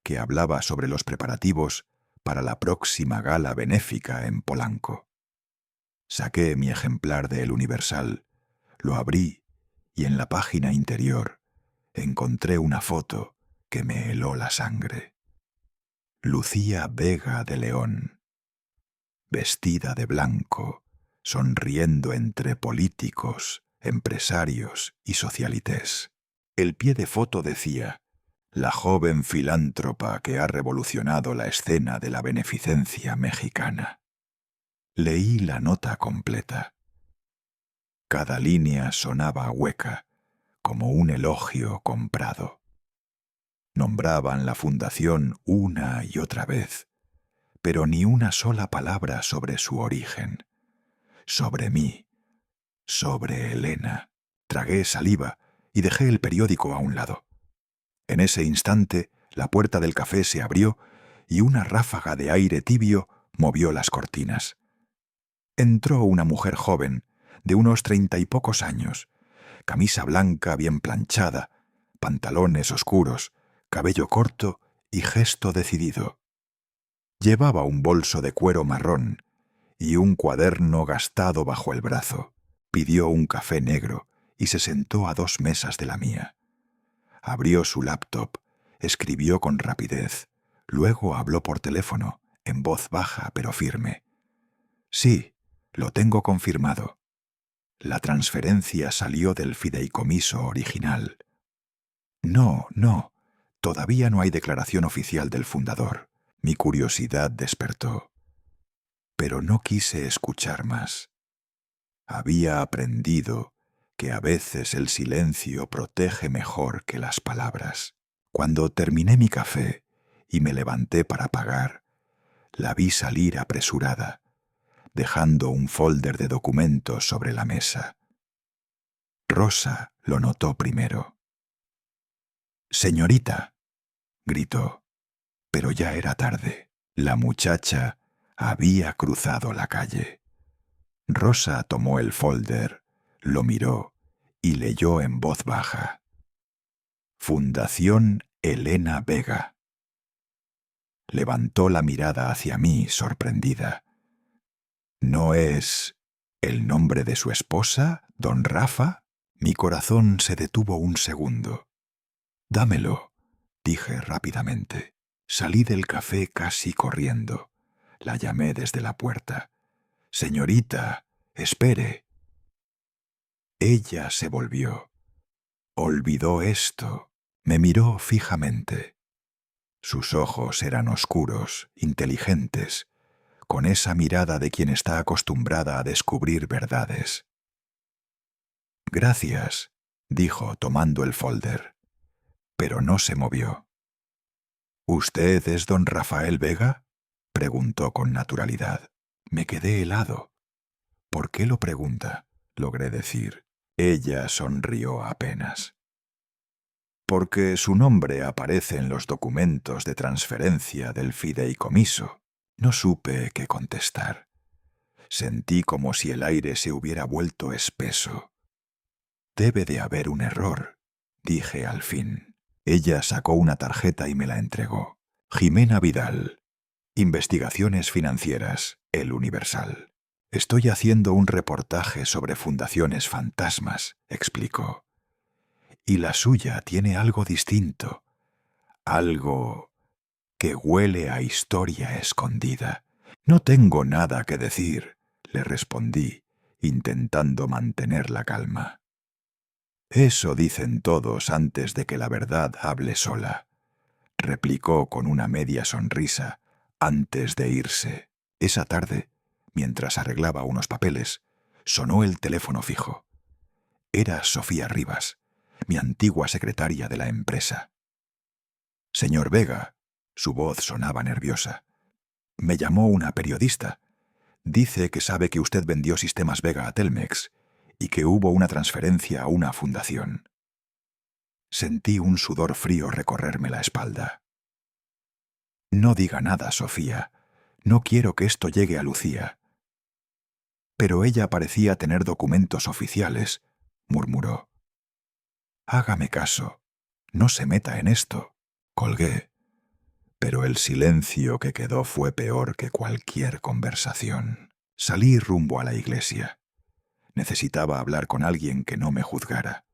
que hablaba sobre los preparativos para la próxima gala benéfica en Polanco. Saqué mi ejemplar de El Universal, lo abrí y en la página interior encontré una foto que me heló la sangre. Lucía Vega de León, vestida de blanco, sonriendo entre políticos, empresarios y socialites. El pie de foto decía: la joven filántropa que ha revolucionado la escena de la beneficencia mexicana. Leí la nota completa. Cada línea sonaba hueca, como un elogio comprado. Nombraban la fundación una y otra vez, pero ni una sola palabra sobre su origen, sobre mí, sobre Elena. Tragué saliva y dejé el periódico a un lado. En ese instante, la puerta del café se abrió y una ráfaga de aire tibio movió las cortinas. Entró una mujer joven, de unos 30 y pocos años, camisa blanca bien planchada, pantalones oscuros, cabello corto y gesto decidido. Llevaba un bolso de cuero marrón y un cuaderno gastado bajo el brazo. Pidió un café negro y se sentó a 2 mesas de la mía. Abrió su laptop, escribió con rapidez, luego habló por teléfono, en voz baja pero firme. Sí, lo tengo confirmado. La transferencia salió del fideicomiso original. No, todavía no hay declaración oficial del fundador. Mi curiosidad despertó. Pero no quise escuchar más. Había aprendido que a veces el silencio protege mejor que las palabras. Cuando terminé mi café y me levanté para pagar, la vi salir apresurada, dejando un folder de documentos sobre la mesa. Rosa lo notó primero. «Señorita», gritó, pero ya era tarde. La muchacha había cruzado la calle. Rosa tomó el folder, lo miró y leyó en voz baja: Fundación Elena Vega. Levantó la mirada hacia mí, sorprendida. ¿No es el nombre de su esposa, don Rafa? Mi corazón se detuvo un segundo. «Dámelo», dije rápidamente. Salí del café casi corriendo. La llamé desde la puerta. «Señorita, espere». Ella se volvió. Olvidó esto. Me miró fijamente. Sus ojos eran oscuros, inteligentes, con esa mirada de quien está acostumbrada a descubrir verdades. «Gracias», dijo tomando el folder, pero no se movió. «¿Usted es don Rafael Vega?», preguntó con naturalidad. Me quedé helado. «¿Por qué lo pregunta?», logré decir. Ella sonrió apenas. «Porque su nombre aparece en los documentos de transferencia del fideicomiso». No supe qué contestar. Sentí como si el aire se hubiera vuelto espeso. «Debe de haber un error», dije al fin. Ella sacó una tarjeta y me la entregó. «Jimena Vidal, Investigaciones Financieras, El Universal. Estoy haciendo un reportaje sobre fundaciones fantasmas», explicó. «Y la suya tiene algo distinto, algo que huele a historia escondida». «No tengo nada que decir», le respondí, intentando mantener la calma. «Eso dicen todos antes de que la verdad hable sola», replicó con una media sonrisa antes de irse. Esa tarde, mientras arreglaba unos papeles, sonó el teléfono fijo. Era Sofía Rivas, mi antigua secretaria de la empresa. «Señor Vega», su voz sonaba nerviosa. «Me llamó una periodista. Dice que sabe que usted vendió Sistemas Vega a Telmex y que hubo una transferencia a una fundación». Sentí un sudor frío recorrerme la espalda. «No diga nada, Sofía. No quiero que esto llegue a Lucía». «Pero ella parecía tener documentos oficiales», murmuró. «Hágame caso. No se meta en esto». Colgué. Pero el silencio que quedó fue peor que cualquier conversación. Salí rumbo a la iglesia. Necesitaba hablar con alguien que no me juzgara.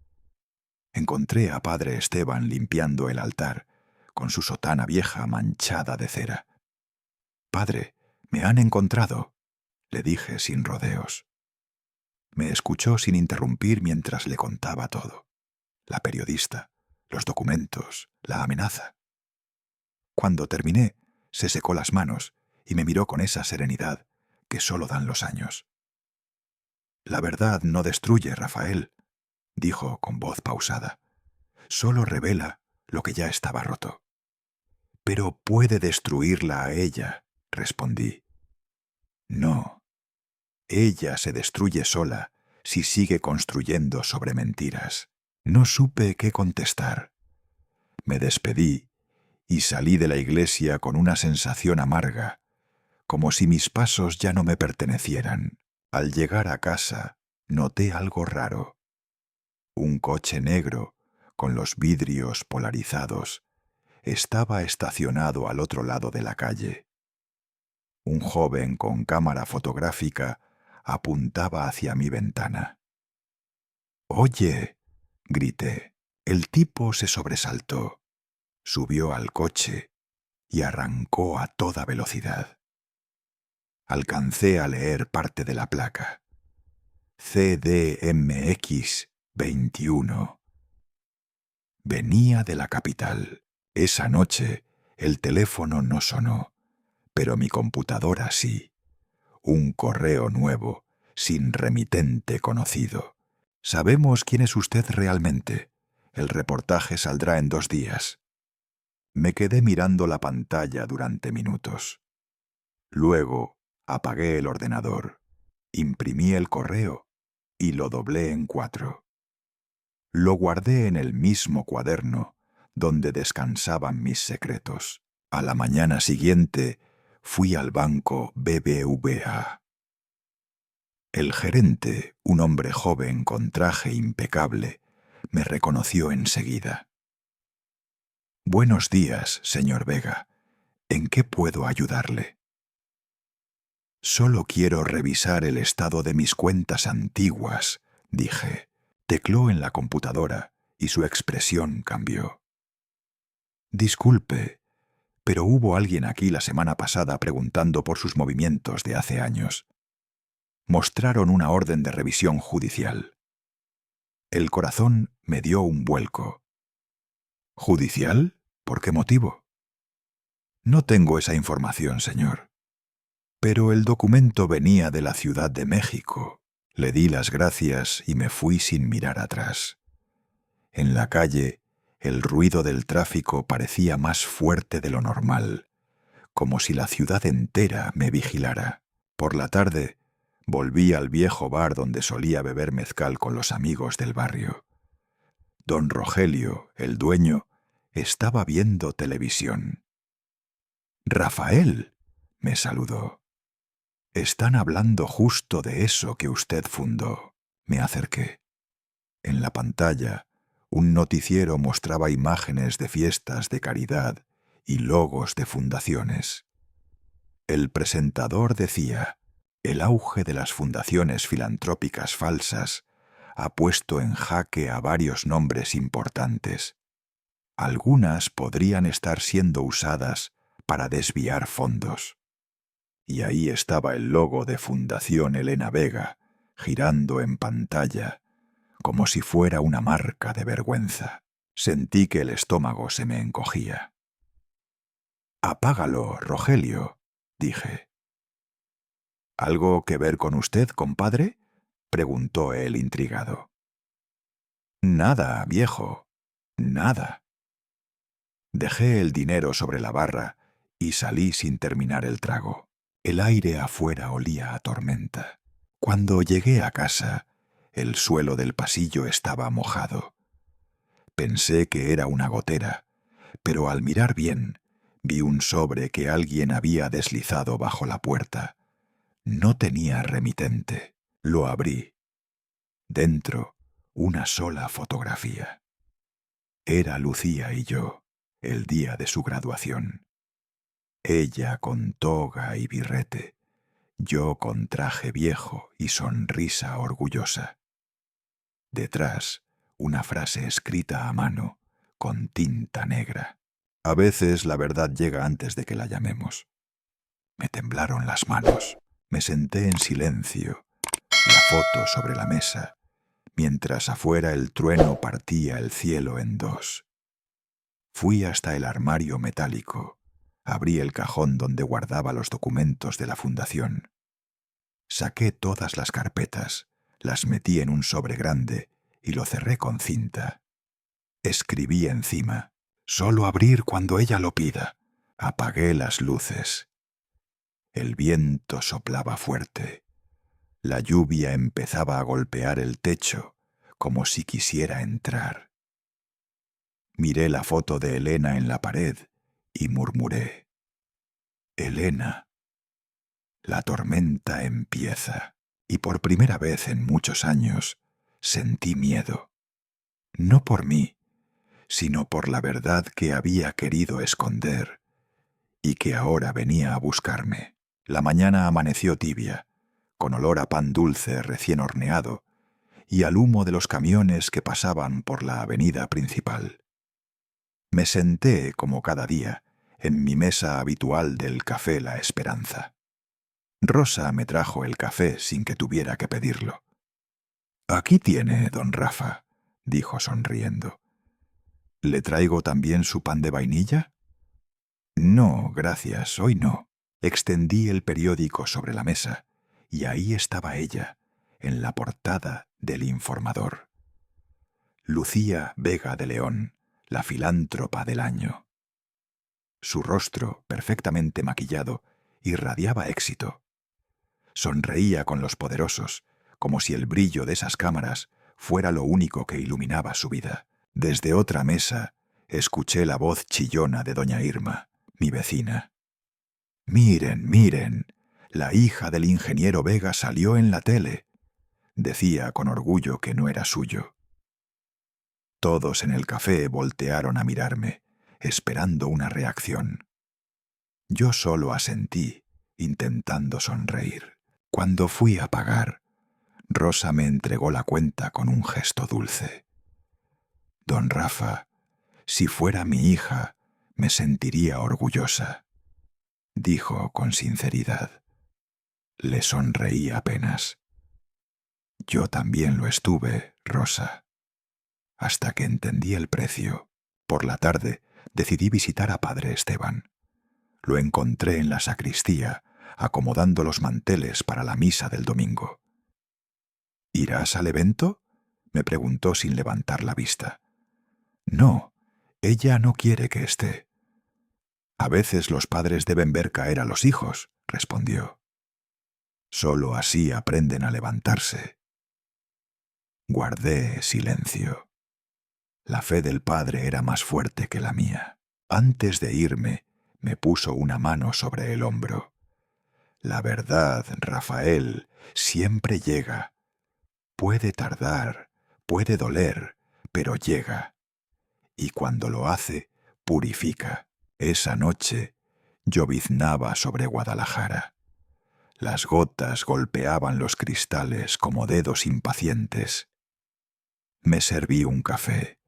Encontré a padre Esteban limpiando el altar, con su sotana vieja manchada de cera. «Padre, me han encontrado», le dije sin rodeos. Me escuchó sin interrumpir mientras le contaba todo. La periodista, los documentos, la amenaza. Cuando terminé, se secó las manos y me miró con esa serenidad que solo dan los años. «La verdad no destruye, Rafael», dijo con voz pausada. «Solo revela lo que ya estaba roto». «Pero puede destruirla a ella», respondí. «No. Ella se destruye sola si sigue construyendo sobre mentiras». No supe qué contestar. Me despedí y salí de la iglesia con una sensación amarga, como si mis pasos ya no me pertenecieran. Al llegar a casa, noté algo raro. Un coche negro, con los vidrios polarizados, estaba estacionado al otro lado de la calle. Un joven con cámara fotográfica apuntaba hacia mi ventana. «Oye», grité. El tipo se sobresaltó, subió al coche y arrancó a toda velocidad. Alcancé a leer parte de la placa. CDMX 21. Venía de la capital. Esa noche el teléfono no sonó, pero mi computadora sí. Un correo nuevo, sin remitente conocido. «Sabemos quién es usted realmente. El reportaje saldrá en 2 días». Me quedé mirando la pantalla durante minutos. Luego apagué el ordenador, imprimí el correo y lo doblé en 4. Lo guardé en el mismo cuaderno donde descansaban mis secretos. A la mañana siguiente fui al banco BBVA. El gerente, un hombre joven con traje impecable, me reconoció enseguida. «Buenos días, señor Vega. ¿En qué puedo ayudarle?» «Solo quiero revisar el estado de mis cuentas antiguas», dije. Tecló en la computadora y su expresión cambió. «Disculpe, pero hubo alguien aquí la semana pasada preguntando por sus movimientos de hace años. Mostraron una orden de revisión judicial». El corazón me dio un vuelco. ¿Judicial? ¿Por qué motivo? No tengo esa información, señor. Pero el documento venía de la Ciudad de México. Le di las gracias y me fui sin mirar atrás. En la calle, el ruido del tráfico parecía más fuerte de lo normal, como si la ciudad entera me vigilara. Por la tarde, volví al viejo bar donde solía beber mezcal con los amigos del barrio. Don Rogelio, el dueño, estaba viendo televisión. «Rafael», me saludó. «Están hablando justo de eso que usted fundó». Me acerqué. En la pantalla, un noticiero mostraba imágenes de fiestas de caridad y logos de fundaciones. El presentador decía: «El auge de las fundaciones filantrópicas falsas ha puesto en jaque a varios nombres importantes. Algunas podrían estar siendo usadas para desviar fondos». Y ahí estaba el logo de Fundación Elena Vega, girando en pantalla, como si fuera una marca de vergüenza. Sentí que el estómago se me encogía. «Apágalo, Rogelio», dije. «¿Algo que ver con usted, compadre?», preguntó él intrigado. «Nada, viejo, nada». Dejé el dinero sobre la barra y salí sin terminar el trago. El aire afuera olía a tormenta. Cuando llegué a casa, el suelo del pasillo estaba mojado. Pensé que era una gotera, pero al mirar bien, vi un sobre que alguien había deslizado bajo la puerta. No tenía remitente. Lo abrí. Dentro, una sola fotografía. Era Lucía y yo, el día de su graduación. Ella con toga y birrete, yo con traje viejo y sonrisa orgullosa. Detrás, una frase escrita a mano, con tinta negra. A veces la verdad llega antes de que la llamemos. Me temblaron las manos. Me senté en silencio, la foto sobre la mesa, mientras afuera el trueno partía el cielo en dos. Fui hasta el armario metálico. Abrí el cajón donde guardaba los documentos de la fundación. Saqué todas las carpetas, las metí en un sobre grande y lo cerré con cinta. Escribí encima: «Solo abrir cuando ella lo pida». Apagué las luces. El viento soplaba fuerte. La lluvia empezaba a golpear el techo, como si quisiera entrar. Miré la foto de Elena en la pared y murmuré: «Elena». La tormenta empieza, y por primera vez en muchos años sentí miedo. No por mí, sino por la verdad que había querido esconder y que ahora venía a buscarme. La mañana amaneció tibia, con olor a pan dulce recién horneado y al humo de los camiones que pasaban por la avenida principal. Me senté, como cada día, en mi mesa habitual del Café La Esperanza. Rosa me trajo el café sin que tuviera que pedirlo. «Aquí tiene, don Rafa», dijo sonriendo. «¿Le traigo también su pan de vainilla?» «No, gracias, hoy no». Extendí el periódico sobre la mesa y ahí estaba ella, en la portada del Informador. Lucía Vega de León, la filántropa del año. Su rostro, perfectamente maquillado, irradiaba éxito. Sonreía con los poderosos, como si el brillo de esas cámaras fuera lo único que iluminaba su vida. Desde otra mesa escuché la voz chillona de doña Irma, mi vecina. «Miren, miren, la hija del ingeniero Vega salió en la tele», decía con orgullo que no era suyo. Todos en el café voltearon a mirarme, esperando una reacción. Yo solo asentí, intentando sonreír. Cuando fui a pagar, Rosa me entregó la cuenta con un gesto dulce. «Don Rafa, si fuera mi hija, me sentiría orgullosa», dijo con sinceridad. Le sonreí apenas. «Yo también lo estuve, Rosa». hasta que entendí el precio. Por la tarde decidí visitar a Padre Esteban. Lo encontré en la sacristía, acomodando los manteles para la misa del domingo. ¿Irás al evento?, me preguntó sin levantar la vista. No, ella no quiere que esté. A veces los padres deben ver caer a los hijos, respondió. Solo así aprenden a levantarse. Guardé silencio. La fe del padre era más fuerte que la mía. Antes de irme, me puso una mano sobre el hombro. La verdad, Rafael, siempre llega. Puede tardar, puede doler, pero llega. Y cuando lo hace, purifica. Esa noche, lloviznaba sobre Guadalajara. Las gotas golpeaban los cristales como dedos impacientes. Me serví un café,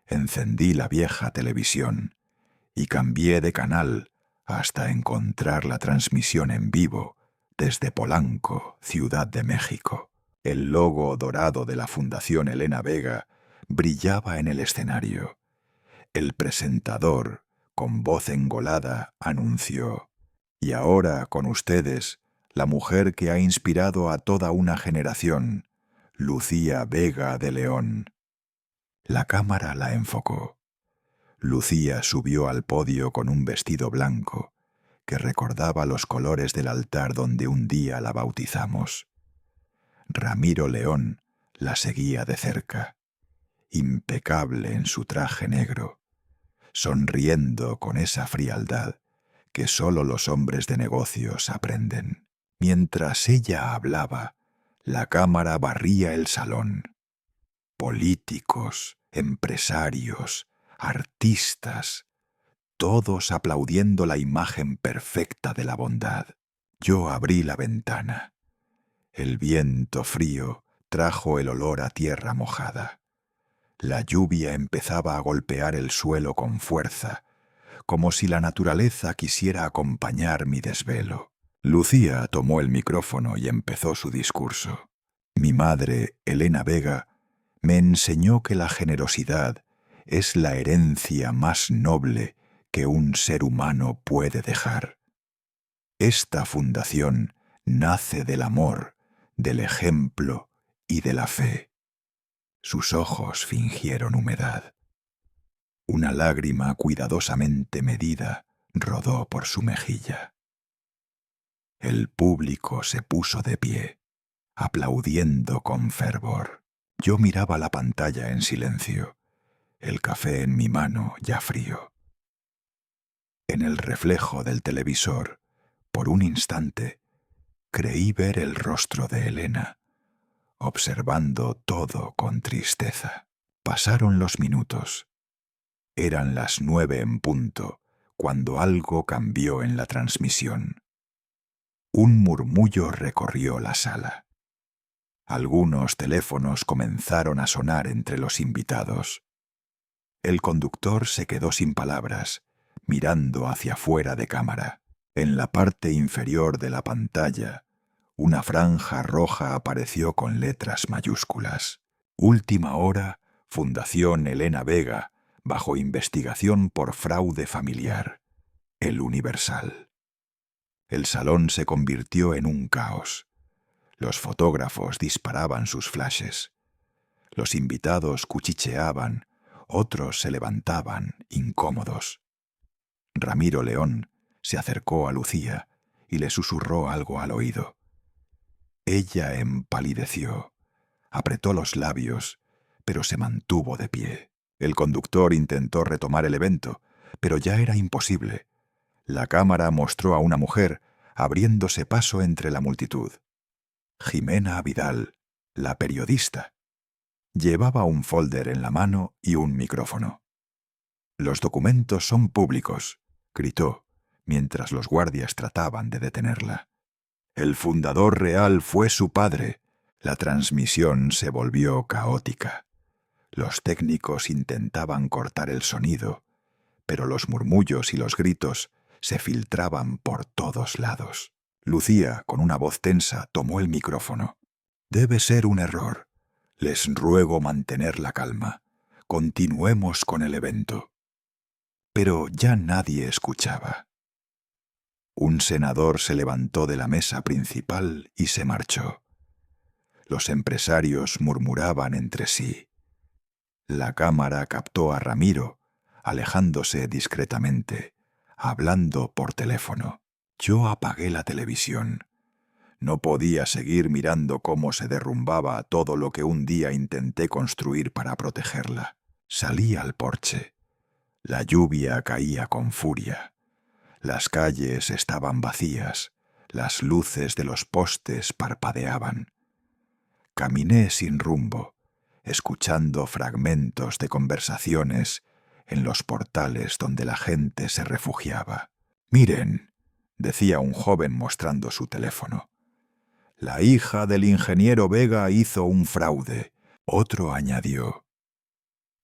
encendí la vieja televisión y cambié de canal hasta encontrar la transmisión en vivo desde Polanco, Ciudad de México. El logo dorado de la Fundación Elena Vega brillaba en el escenario. El presentador, con voz engolada, anunció: «Y ahora con ustedes, la mujer que ha inspirado a toda una generación, Lucía Vega de León». La cámara la enfocó. Lucía subió al podio con un vestido blanco que recordaba los colores del altar donde un día la bautizamos. Ramiro León la seguía de cerca, impecable en su traje negro, sonriendo con esa frialdad que solo los hombres de negocios aprenden. Mientras ella hablaba, la cámara barría el salón. Políticos, empresarios, artistas, todos aplaudiendo la imagen perfecta de la bondad. Yo abrí la ventana. El viento frío trajo el olor a tierra mojada. La lluvia empezaba a golpear el suelo con fuerza, como si la naturaleza quisiera acompañar mi desvelo. Lucía tomó el micrófono y empezó su discurso. Mi madre, Elena Vega, me enseñó que la generosidad es la herencia más noble que un ser humano puede dejar. Esta fundación nace del amor, del ejemplo y de la fe. Sus ojos fingieron humedad. Una lágrima cuidadosamente medida rodó por su mejilla. El público se puso de pie, aplaudiendo con fervor. Yo miraba la pantalla en silencio, el café en mi mano ya frío. En el reflejo del televisor, por un instante, creí ver el rostro de Elena, observando todo con tristeza. Pasaron los minutos. Eran las 9 en punto, cuando algo cambió en la transmisión. Un murmullo recorrió la sala. Algunos teléfonos comenzaron a sonar entre los invitados. El conductor se quedó sin palabras, mirando hacia fuera de cámara. En la parte inferior de la pantalla, una franja roja apareció con letras mayúsculas. Última hora, Fundación Elena Vega, bajo investigación por fraude familiar. El Universal. El salón se convirtió en un caos. Los fotógrafos disparaban sus flashes. Los invitados cuchicheaban, otros se levantaban, incómodos. Ramiro León se acercó a Lucía y le susurró algo al oído. Ella empalideció, apretó los labios, pero se mantuvo de pie. El conductor intentó retomar el evento, pero ya era imposible. La cámara mostró a una mujer abriéndose paso entre la multitud. Jimena Vidal, la periodista. Llevaba un folder en la mano y un micrófono. «Los documentos son públicos», gritó, mientras los guardias trataban de detenerla. «El fundador real fue su padre». La transmisión se volvió caótica. Los técnicos intentaban cortar el sonido, pero los murmullos y los gritos se filtraban por todos lados. Lucía, con una voz tensa, tomó el micrófono. «Debe ser un error. Les ruego mantener la calma. continuemos con el evento. Pero ya nadie escuchaba. Un senador se levantó de la mesa principal y se marchó. Los empresarios murmuraban entre sí. La cámara captó a Ramiro, alejándose discretamente, hablando por teléfono. Yo apagué la televisión. No podía seguir mirando cómo se derrumbaba todo lo que un día intenté construir para protegerla. Salí al porche. La lluvia caía con furia. Las calles estaban vacías. Las luces de los postes parpadeaban. Caminé sin rumbo, escuchando fragmentos de conversaciones en los portales donde la gente se refugiaba. «Miren», decía un joven mostrando su teléfono. «La hija del ingeniero Vega hizo un fraude». Otro añadió.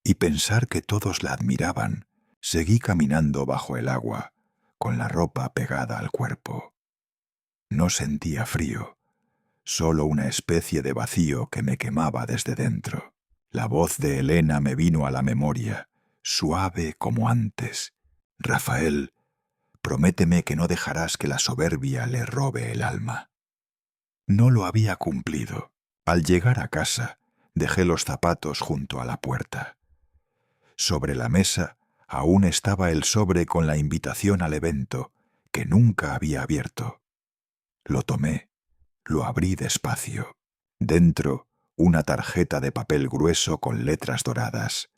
Y pensar que todos la admiraban, seguí caminando bajo el agua, con la ropa pegada al cuerpo. No sentía frío, solo una especie de vacío que me quemaba desde dentro. La voz de Elena me vino a la memoria, suave como antes. «Rafael, prométeme que no dejarás que la soberbia le robe el alma». No lo había cumplido. Al llegar a casa, dejé los zapatos junto a la puerta. Sobre la mesa aún estaba el sobre con la invitación al evento, que nunca había abierto. Lo tomé, lo abrí despacio. Dentro, una tarjeta de papel grueso con letras doradas.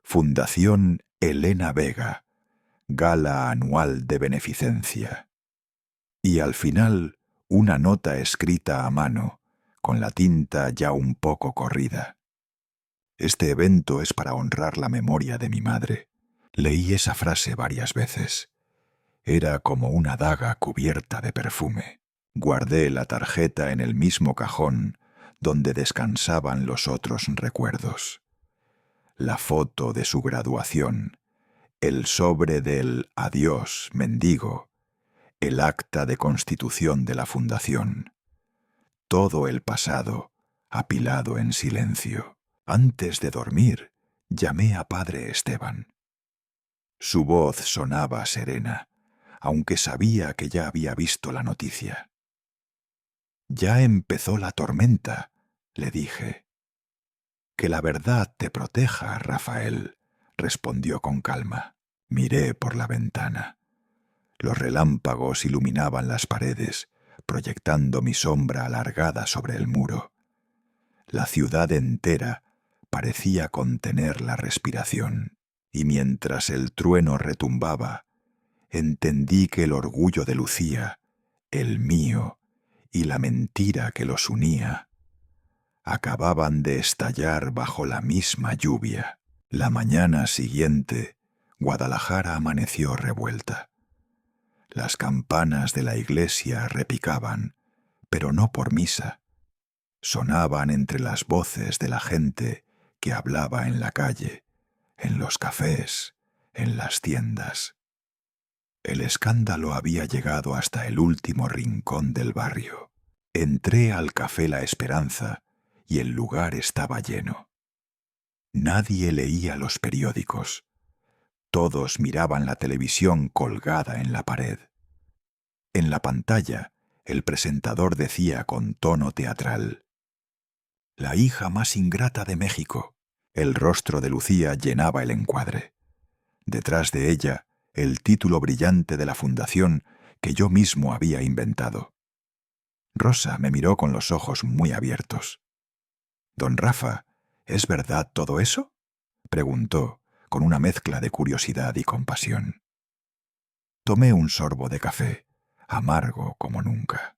Fundación Elena Vega, Gala Anual de Beneficencia. Y al final, una nota escrita a mano, con la tinta ya un poco corrida. «Este evento es para honrar la memoria de mi madre». Leí esa frase varias veces. Era como una daga cubierta de perfume. Guardé la tarjeta en el mismo cajón donde descansaban los otros recuerdos. La foto de su graduación, el sobre del «Adiós, mendigo», el acta de constitución de la fundación. Todo el pasado, apilado en silencio. Antes de dormir, llamé a padre Esteban. Su voz sonaba serena, aunque sabía que ya había visto la noticia. «Ya empezó la tormenta», le dije. «Que la verdad te proteja, Rafael», respondió con calma. Miré por la ventana. Los relámpagos iluminaban las paredes, proyectando mi sombra alargada sobre el muro. La ciudad entera parecía contener la respiración, y mientras el trueno retumbaba, entendí que el orgullo de Lucía, el mío y la mentira que los unía, acababan de estallar bajo la misma lluvia. La mañana siguiente, Guadalajara amaneció revuelta. Las campanas de la iglesia repicaban, pero no por misa. Sonaban entre las voces de la gente que hablaba en la calle, en los cafés, en las tiendas. El escándalo había llegado hasta el último rincón del barrio. Entré al Café La Esperanza y el lugar estaba lleno. Nadie leía los periódicos. Todos miraban la televisión colgada en la pared. En la pantalla, el presentador decía con tono teatral: «La hija más ingrata de México». El rostro de Lucía llenaba el encuadre. Detrás de ella, el título brillante de la fundación que yo mismo había inventado. Rosa me miró con los ojos muy abiertos. «Don Rafa, ¿es verdad todo eso?», preguntó, con una mezcla de curiosidad y compasión. Tomé un sorbo de café, amargo como nunca.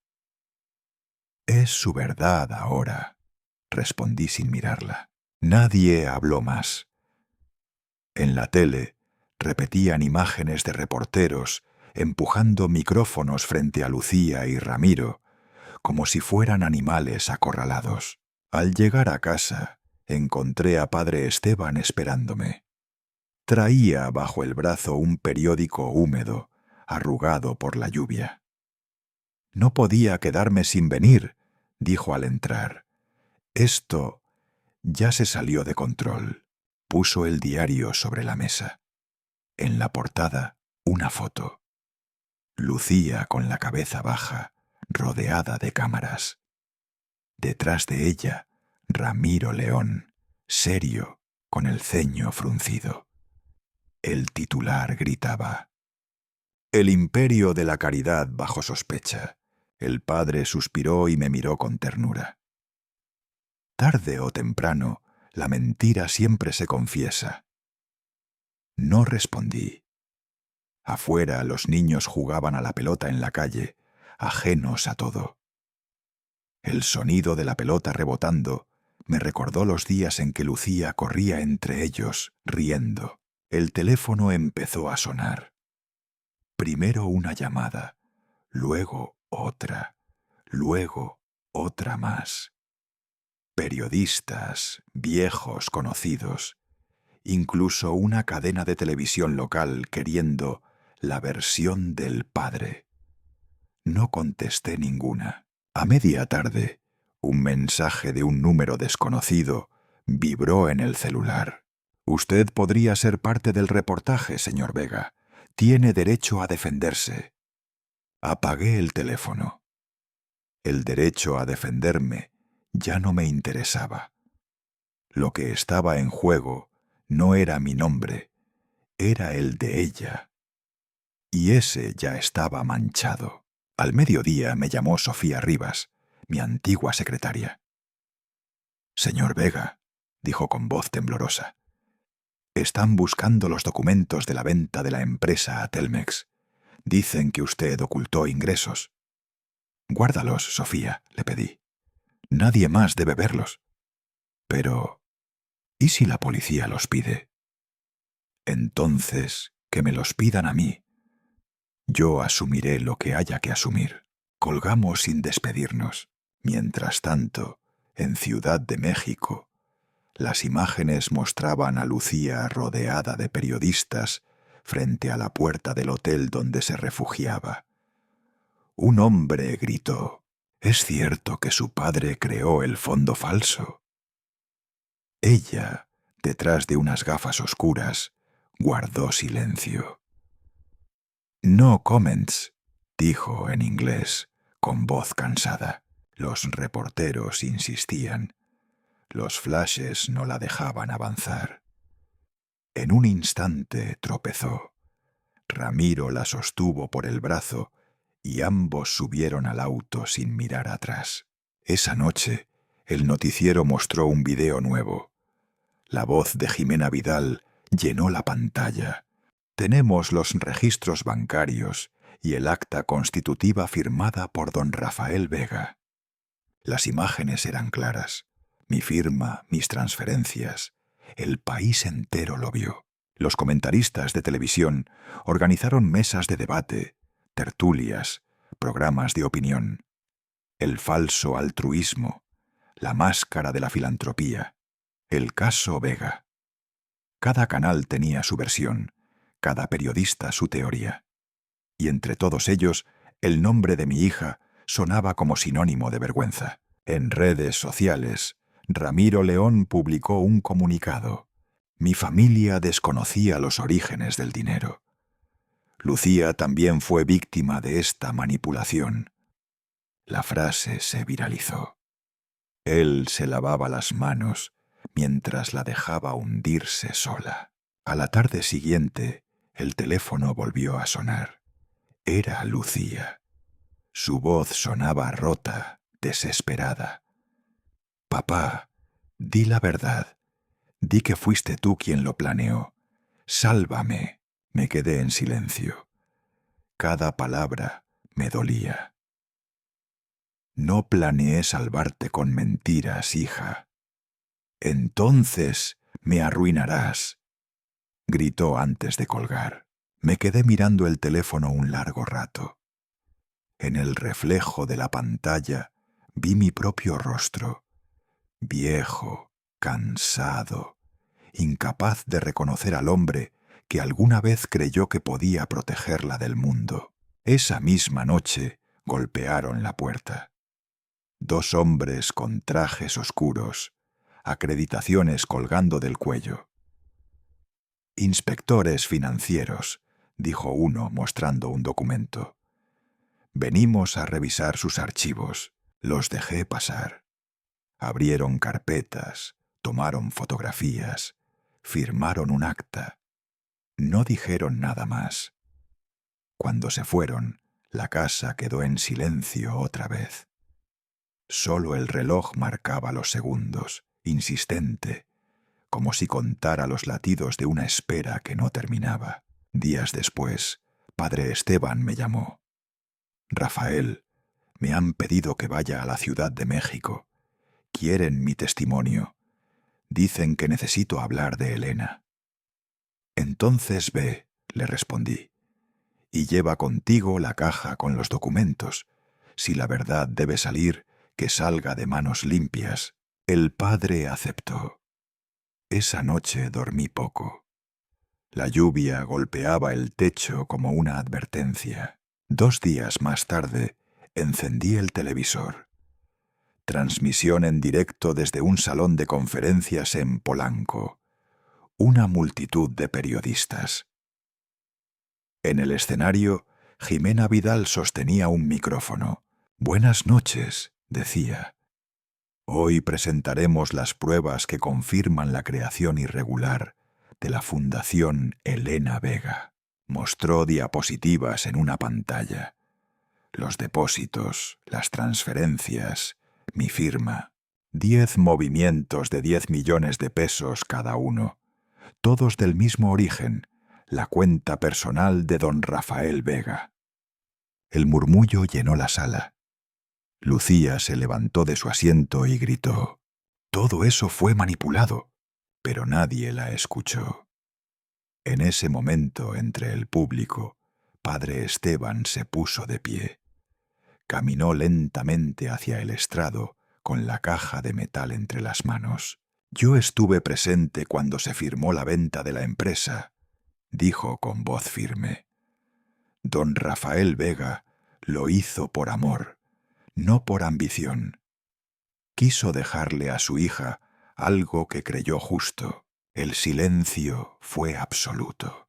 «Es su verdad ahora», respondí sin mirarla. Nadie habló más. En la tele repetían imágenes de reporteros empujando micrófonos frente a Lucía y Ramiro, como si fueran animales acorralados. Al llegar a casa, encontré a padre Esteban esperándome. Traía bajo el brazo un periódico húmedo, arrugado por la lluvia. «No podía quedarme sin venir», dijo al entrar. «Esto ya se salió de control». Puso el diario sobre la mesa. En la portada, una foto. Lucía con la cabeza baja, rodeada de cámaras. Detrás de ella, Ramiro León, serio, con el ceño fruncido. El titular gritaba: «El imperio de la caridad bajo sospecha». El padre suspiró y me miró con ternura. Tarde o temprano, la mentira siempre se confiesa. No respondí. Afuera los niños jugaban a la pelota en la calle, ajenos a todo. El sonido de la pelota rebotando me recordó los días en que Lucía corría entre ellos, riendo. El teléfono empezó a sonar. Primero una llamada, luego otra, luego otra más. Periodistas, viejos conocidos, incluso una cadena de televisión local queriendo la versión del padre. No contesté ninguna. A media tarde, un mensaje de un número desconocido vibró en el celular. «Usted podría ser parte del reportaje, señor Vega. Tiene derecho a defenderse». Apagué el teléfono. El derecho a defenderme ya no me interesaba. Lo que estaba en juego no era mi nombre, era el de ella. Y ese ya estaba manchado. Al mediodía me llamó Sofía Rivas, mi antigua secretaria. «Señor Vega», dijo con voz temblorosa, «están buscando los documentos de la venta de la empresa a Telmex. Dicen que usted ocultó ingresos». «Guárdalos, Sofía», le pedí. «Nadie más debe verlos». «Pero, ¿y si la policía los pide?» «Entonces, que me los pidan a mí. Yo asumiré lo que haya que asumir». Colgamos sin despedirnos. Mientras tanto, en Ciudad de México, las imágenes mostraban a Lucía rodeada de periodistas frente a la puerta del hotel donde se refugiaba. Un hombre gritó: «¿Es cierto que su padre creó el fondo falso?». Ella, detrás de unas gafas oscuras, guardó silencio. «No comments», dijo en inglés, con voz cansada. Los reporteros insistían. Los flashes no la dejaban avanzar. En un instante tropezó. Ramiro la sostuvo por el brazo y ambos subieron al auto sin mirar atrás. Esa noche, el noticiero mostró un video nuevo. La voz de Jimena Vidal llenó la pantalla. Tenemos los registros bancarios y el acta constitutiva firmada por don Rafael Vega. Las imágenes eran claras. Mi firma, mis transferencias. El país entero lo vio. Los comentaristas de televisión organizaron mesas de debate, tertulias, programas de opinión. El falso altruismo, la máscara de la filantropía, el caso Vega. Cada canal tenía su versión, cada periodista su teoría. Y entre todos ellos, el nombre de mi hija sonaba como sinónimo de vergüenza. En redes sociales, Ramiro León publicó un comunicado. Mi familia desconocía los orígenes del dinero. Lucía también fue víctima de esta manipulación. La frase se viralizó. Él se lavaba las manos mientras la dejaba hundirse sola. A la tarde siguiente, el teléfono volvió a sonar. Era Lucía. Su voz sonaba rota, desesperada. «Papá, di la verdad. Di que fuiste tú quien lo planeó. Sálvame». Me quedé en silencio. Cada palabra me dolía. «No planeé salvarte con mentiras, hija». «Entonces me arruinarás», gritó antes de colgar. Me quedé mirando el teléfono un largo rato. En el reflejo de la pantalla vi mi propio rostro, viejo, cansado, incapaz de reconocer al hombre que alguna vez creyó que podía protegerla del mundo. Esa misma noche golpearon la puerta. 2 hombres con trajes oscuros, acreditaciones colgando del cuello. Inspectores financieros, dijo uno mostrando un documento. Venimos a revisar sus archivos. Los dejé pasar. Abrieron carpetas, tomaron fotografías, firmaron un acta. No dijeron nada más. Cuando se fueron, la casa quedó en silencio otra vez. Solo el reloj marcaba los segundos, insistente, como si contara los latidos de una espera que no terminaba. Días después, padre Esteban me llamó. Rafael, me han pedido que vaya a la Ciudad de México. Quieren mi testimonio. Dicen que necesito hablar de Elena. Entonces ve, le respondí, y lleva contigo la caja con los documentos. Si la verdad debe salir, que salga de manos limpias. El padre aceptó. Esa noche dormí poco. La lluvia golpeaba el techo como una advertencia. 2 días más tarde, encendí el televisor. Transmisión en directo desde un salón de conferencias en Polanco. Una multitud de periodistas. En el escenario, Jimena Vidal sostenía un micrófono. «Buenas noches», decía. «Hoy presentaremos las pruebas que confirman la creación irregular de la Fundación Elena Vega». Mostró diapositivas en una pantalla. Los depósitos, las transferencias, mi firma. 10 movimientos de 10 millones de pesos cada uno. Todos del mismo origen, la cuenta personal de don Rafael Vega. El murmullo llenó la sala. Lucía se levantó de su asiento y gritó: «Todo eso fue manipulado», pero nadie la escuchó. En ese momento, entre el público, padre Esteban se puso de pie. Caminó lentamente hacia el estrado con la caja de metal entre las manos. «Yo estuve presente cuando se firmó la venta de la empresa», dijo con voz firme. «Don Rafael Vega lo hizo por amor, no por ambición. Quiso dejarle a su hija algo que creyó justo. El silencio fue absoluto.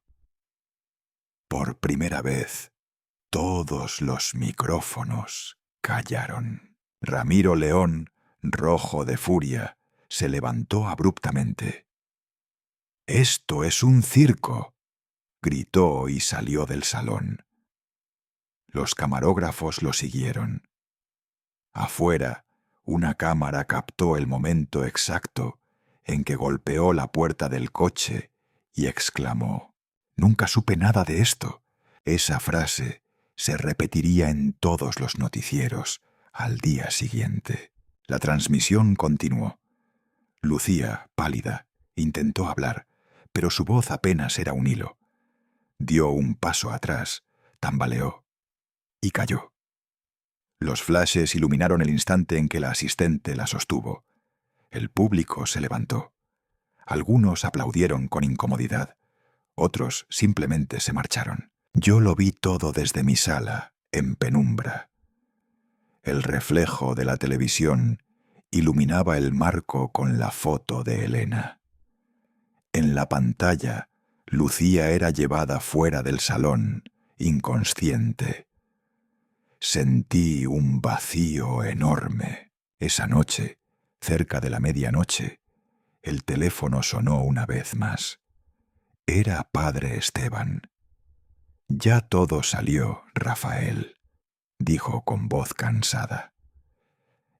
Por primera vez, todos los micrófonos callaron. Ramiro León, rojo de furia, se levantó abruptamente. «Esto es un circo», gritó y salió del salón. Los camarógrafos lo siguieron. Afuera, una cámara captó el momento exacto en que golpeó la puerta del coche y exclamó: «Nunca supe nada de esto». Esa frase se repetiría en todos los noticieros al día siguiente. La transmisión continuó. Lucía, pálida, intentó hablar, pero su voz apenas era un hilo. Dio un paso atrás, tambaleó y cayó. Los flashes iluminaron el instante en que la asistente la sostuvo. El público se levantó. Algunos aplaudieron con incomodidad. Otros simplemente se marcharon. Yo lo vi todo desde mi sala, en penumbra. El reflejo de la televisión iluminaba el marco con la foto de Elena. En la pantalla, Lucía era llevada fuera del salón, inconsciente. Sentí un vacío enorme. Esa noche, cerca de la medianoche, el teléfono sonó una vez más. Era padre Esteban. «Ya todo salió, Rafael», dijo con voz cansada.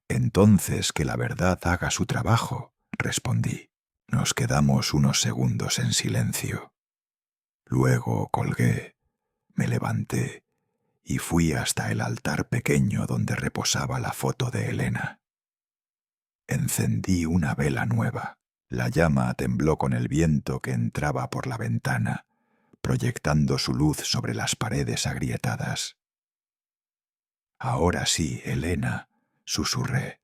«Entonces que la verdad haga su trabajo», respondí. Nos quedamos unos segundos en silencio. Luego colgué, me levanté y fui hasta el altar pequeño donde reposaba la foto de Elena. Encendí una vela nueva. La llama tembló con el viento que entraba por la ventana, proyectando su luz sobre las paredes agrietadas. «Ahora sí, Elena», susurré.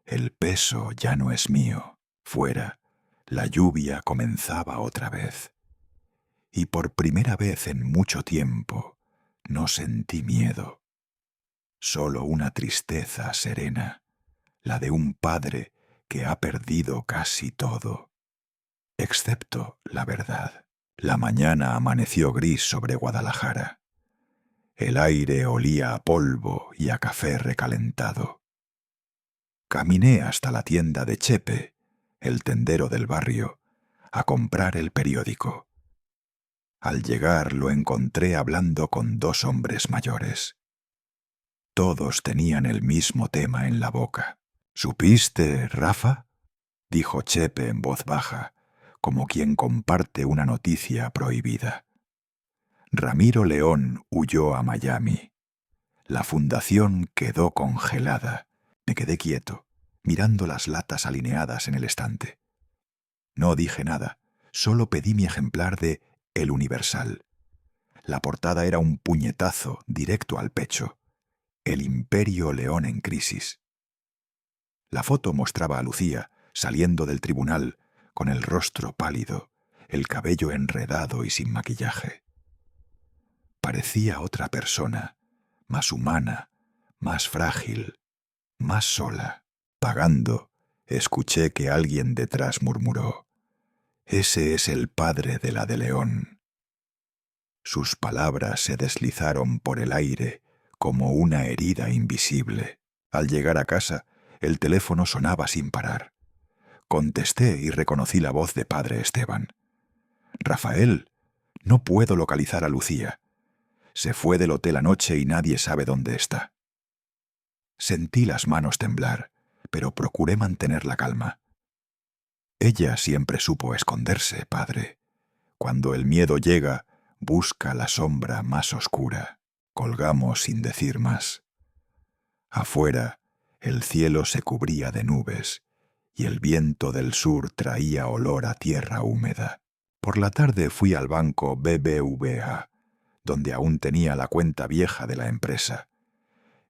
«El peso ya no es mío». Fuera, la lluvia comenzaba otra vez. Y por primera vez en mucho tiempo no sentí miedo. Solo una tristeza serena, la de un padre que ha perdido casi todo, excepto la verdad. La mañana amaneció gris sobre Guadalajara. El aire olía a polvo y a café recalentado. Caminé hasta la tienda de Chepe, el tendero del barrio, a comprar el periódico. Al llegar lo encontré hablando con dos hombres mayores. Todos tenían el mismo tema en la boca. «¿Supiste, Rafa?», dijo Chepe en voz baja, como quien comparte una noticia prohibida. Ramiro León huyó a Miami. La fundación quedó congelada. Me quedé quieto, mirando las latas alineadas en el estante. No dije nada, solo pedí mi ejemplar de El Universal. La portada era un puñetazo directo al pecho. El Imperio León en crisis. La foto mostraba a Lucía, saliendo del tribunal, con el rostro pálido, el cabello enredado y sin maquillaje. Parecía otra persona, más humana, más frágil, más sola. Pagando, escuché que alguien detrás murmuró: «Ese es el padre de la de León». Sus palabras se deslizaron por el aire como una herida invisible. Al llegar a casa, el teléfono sonaba sin parar. Contesté y reconocí la voz de padre Esteban. «Rafael, no puedo localizar a Lucía. Se fue del hotel anoche y nadie sabe dónde está». Sentí las manos temblar, pero procuré mantener la calma. «Ella siempre supo esconderse, padre. Cuando el miedo llega, busca la sombra más oscura». Colgamos sin decir más. Afuera, el cielo se cubría de nubes y el viento del sur traía olor a tierra húmeda. Por la tarde fui al banco BBVA, donde aún tenía la cuenta vieja de la empresa.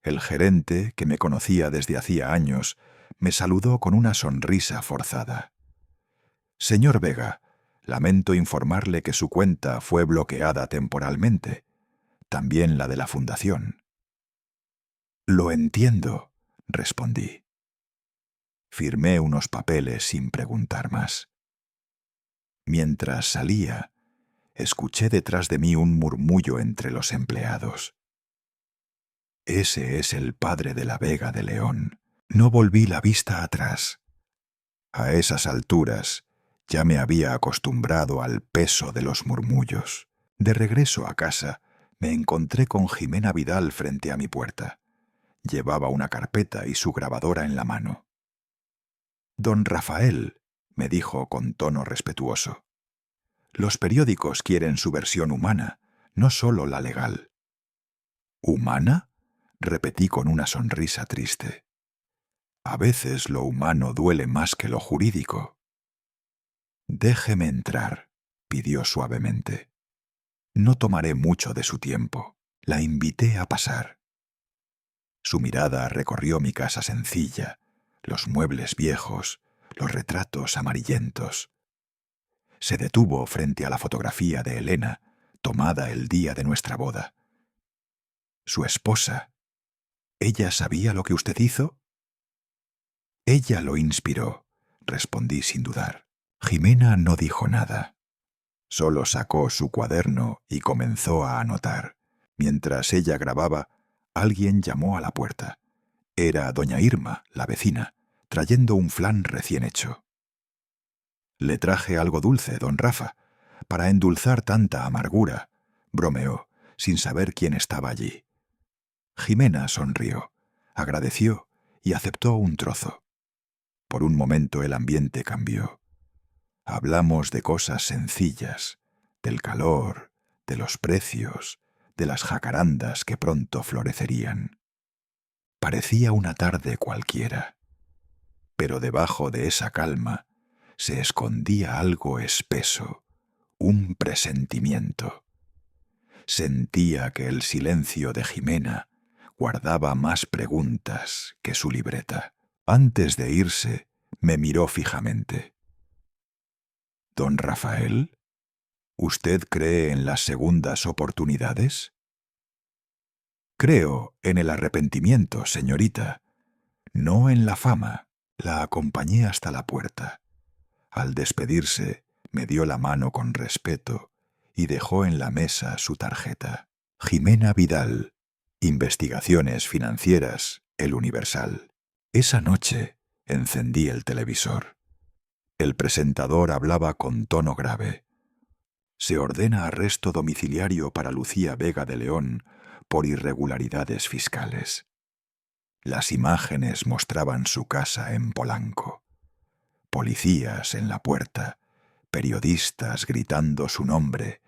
El gerente, que me conocía desde hacía años, me saludó con una sonrisa forzada. «Señor Vega, lamento informarle que su cuenta fue bloqueada temporalmente, también la de la fundación». «Lo entiendo», respondí. Firmé unos papeles sin preguntar más. Mientras salía, escuché detrás de mí un murmullo entre los empleados. «Ese es el padre de la Vega de León». No volví la vista atrás. A esas alturas ya me había acostumbrado al peso de los murmullos. De regreso a casa, me encontré con Jimena Vidal frente a mi puerta. Llevaba una carpeta y su grabadora en la mano. «Don Rafael», me dijo con tono respetuoso, «los periódicos quieren su versión humana, no solo la legal». «¿Humana?», repetí con una sonrisa triste. «A veces lo humano duele más que lo jurídico». «Déjeme entrar», pidió suavemente. «No tomaré mucho de su tiempo». La invité a pasar. Su mirada recorrió mi casa sencilla, los muebles viejos, los retratos amarillentos. Se detuvo frente a la fotografía de Elena, tomada el día de nuestra boda. «Su esposa. ¿Ella sabía lo que usted hizo?» «Ella lo inspiró», respondí sin dudar. Jimena no dijo nada. Solo sacó su cuaderno y comenzó a anotar. Mientras ella grababa, alguien llamó a la puerta. Era doña Irma, la vecina, trayendo un flan recién hecho. «Le traje algo dulce, don Rafa, para endulzar tanta amargura», bromeó, sin saber quién estaba allí. Jimena sonrió, agradeció y aceptó un trozo. Por un momento el ambiente cambió. Hablamos de cosas sencillas, del calor, de los precios, de las jacarandas que pronto florecerían. Parecía una tarde cualquiera, pero debajo de esa calma se escondía algo espeso, un presentimiento. Sentía que el silencio de Jimena guardaba más preguntas que su libreta. Antes de irse, me miró fijamente. «Don Rafael, ¿usted cree en las segundas oportunidades?» «Creo en el arrepentimiento, señorita, no en la fama». La acompañé hasta la puerta. Al despedirse, me dio la mano con respeto y dejó en la mesa su tarjeta. Jimena Vidal, Investigaciones Financieras, El Universal. Esa noche encendí el televisor. El presentador hablaba con tono grave. Se ordena arresto domiciliario para Lucía Vega de León por irregularidades fiscales. Las imágenes mostraban su casa en Polanco. Policías en la puerta, periodistas gritando su nombre,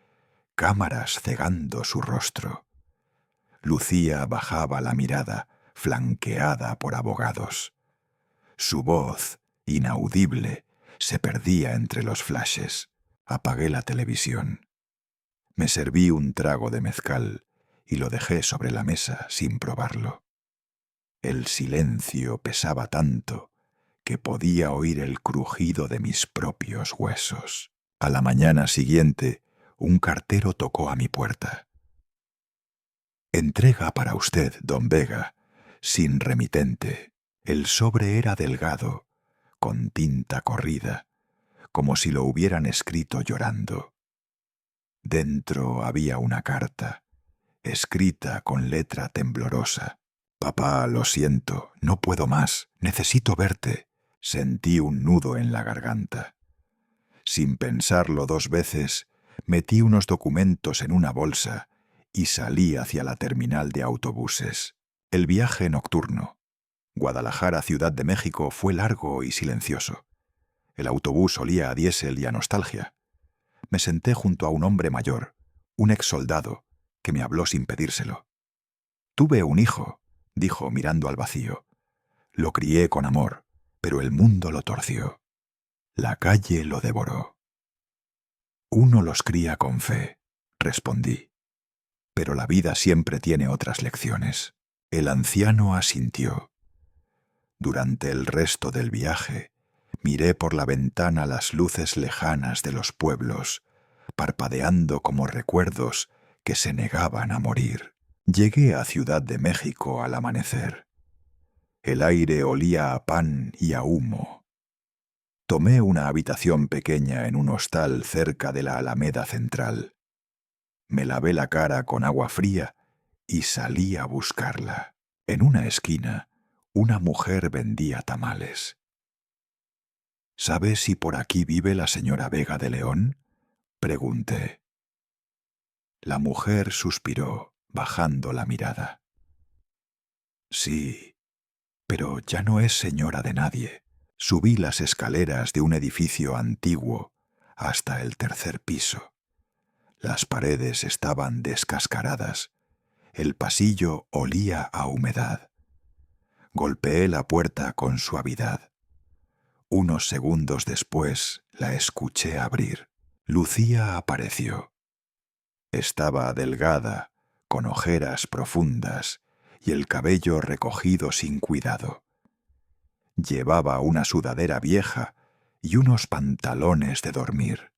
cámaras cegando su rostro. Lucía bajaba la mirada, flanqueada por abogados. Su voz, inaudible, se perdía entre los flashes. Apagué la televisión. Me serví un trago de mezcal y lo dejé sobre la mesa sin probarlo. El silencio pesaba tanto que podía oír el crujido de mis propios huesos. A la mañana siguiente, un cartero tocó a mi puerta. «Entrega para usted, don Vega, sin remitente». El sobre era delgado, con tinta corrida, como si lo hubieran escrito llorando. Dentro había una carta, escrita con letra temblorosa. «Papá, lo siento, no puedo más, necesito verte». Sentí un nudo en la garganta. Sin pensarlo 2 veces, metí unos documentos en una bolsa y salí hacia la terminal de autobuses. El viaje nocturno, Guadalajara, Ciudad de México, fue largo y silencioso. El autobús olía a diésel y a nostalgia. Me senté junto a un hombre mayor, un exsoldado, que me habló sin pedírselo. «Tuve un hijo», dijo mirando al vacío. «Lo crié con amor, pero el mundo lo torció. La calle lo devoró». «Uno los cría con fe», respondí. «Pero la vida siempre tiene otras lecciones». El anciano asintió. Durante el resto del viaje, miré por la ventana las luces lejanas de los pueblos, parpadeando como recuerdos que se negaban a morir. Llegué a Ciudad de México al amanecer. El aire olía a pan y a humo. Tomé una habitación pequeña en un hostal cerca de la Alameda Central. Me lavé la cara con agua fría y salí a buscarla. En una esquina, una mujer vendía tamales. «¿Sabe si por aquí vive la señora Vega de León?», pregunté. La mujer suspiró, bajando la mirada. «Sí, pero ya no es señora de nadie». Subí las escaleras de un edificio antiguo hasta el 3er piso. Las paredes estaban descascaradas. El pasillo olía a humedad. Golpeé la puerta con suavidad. Unos segundos después la escuché abrir. Lucía apareció. Estaba delgada, con ojeras profundas y el cabello recogido sin cuidado. Llevaba una sudadera vieja y unos pantalones de dormir.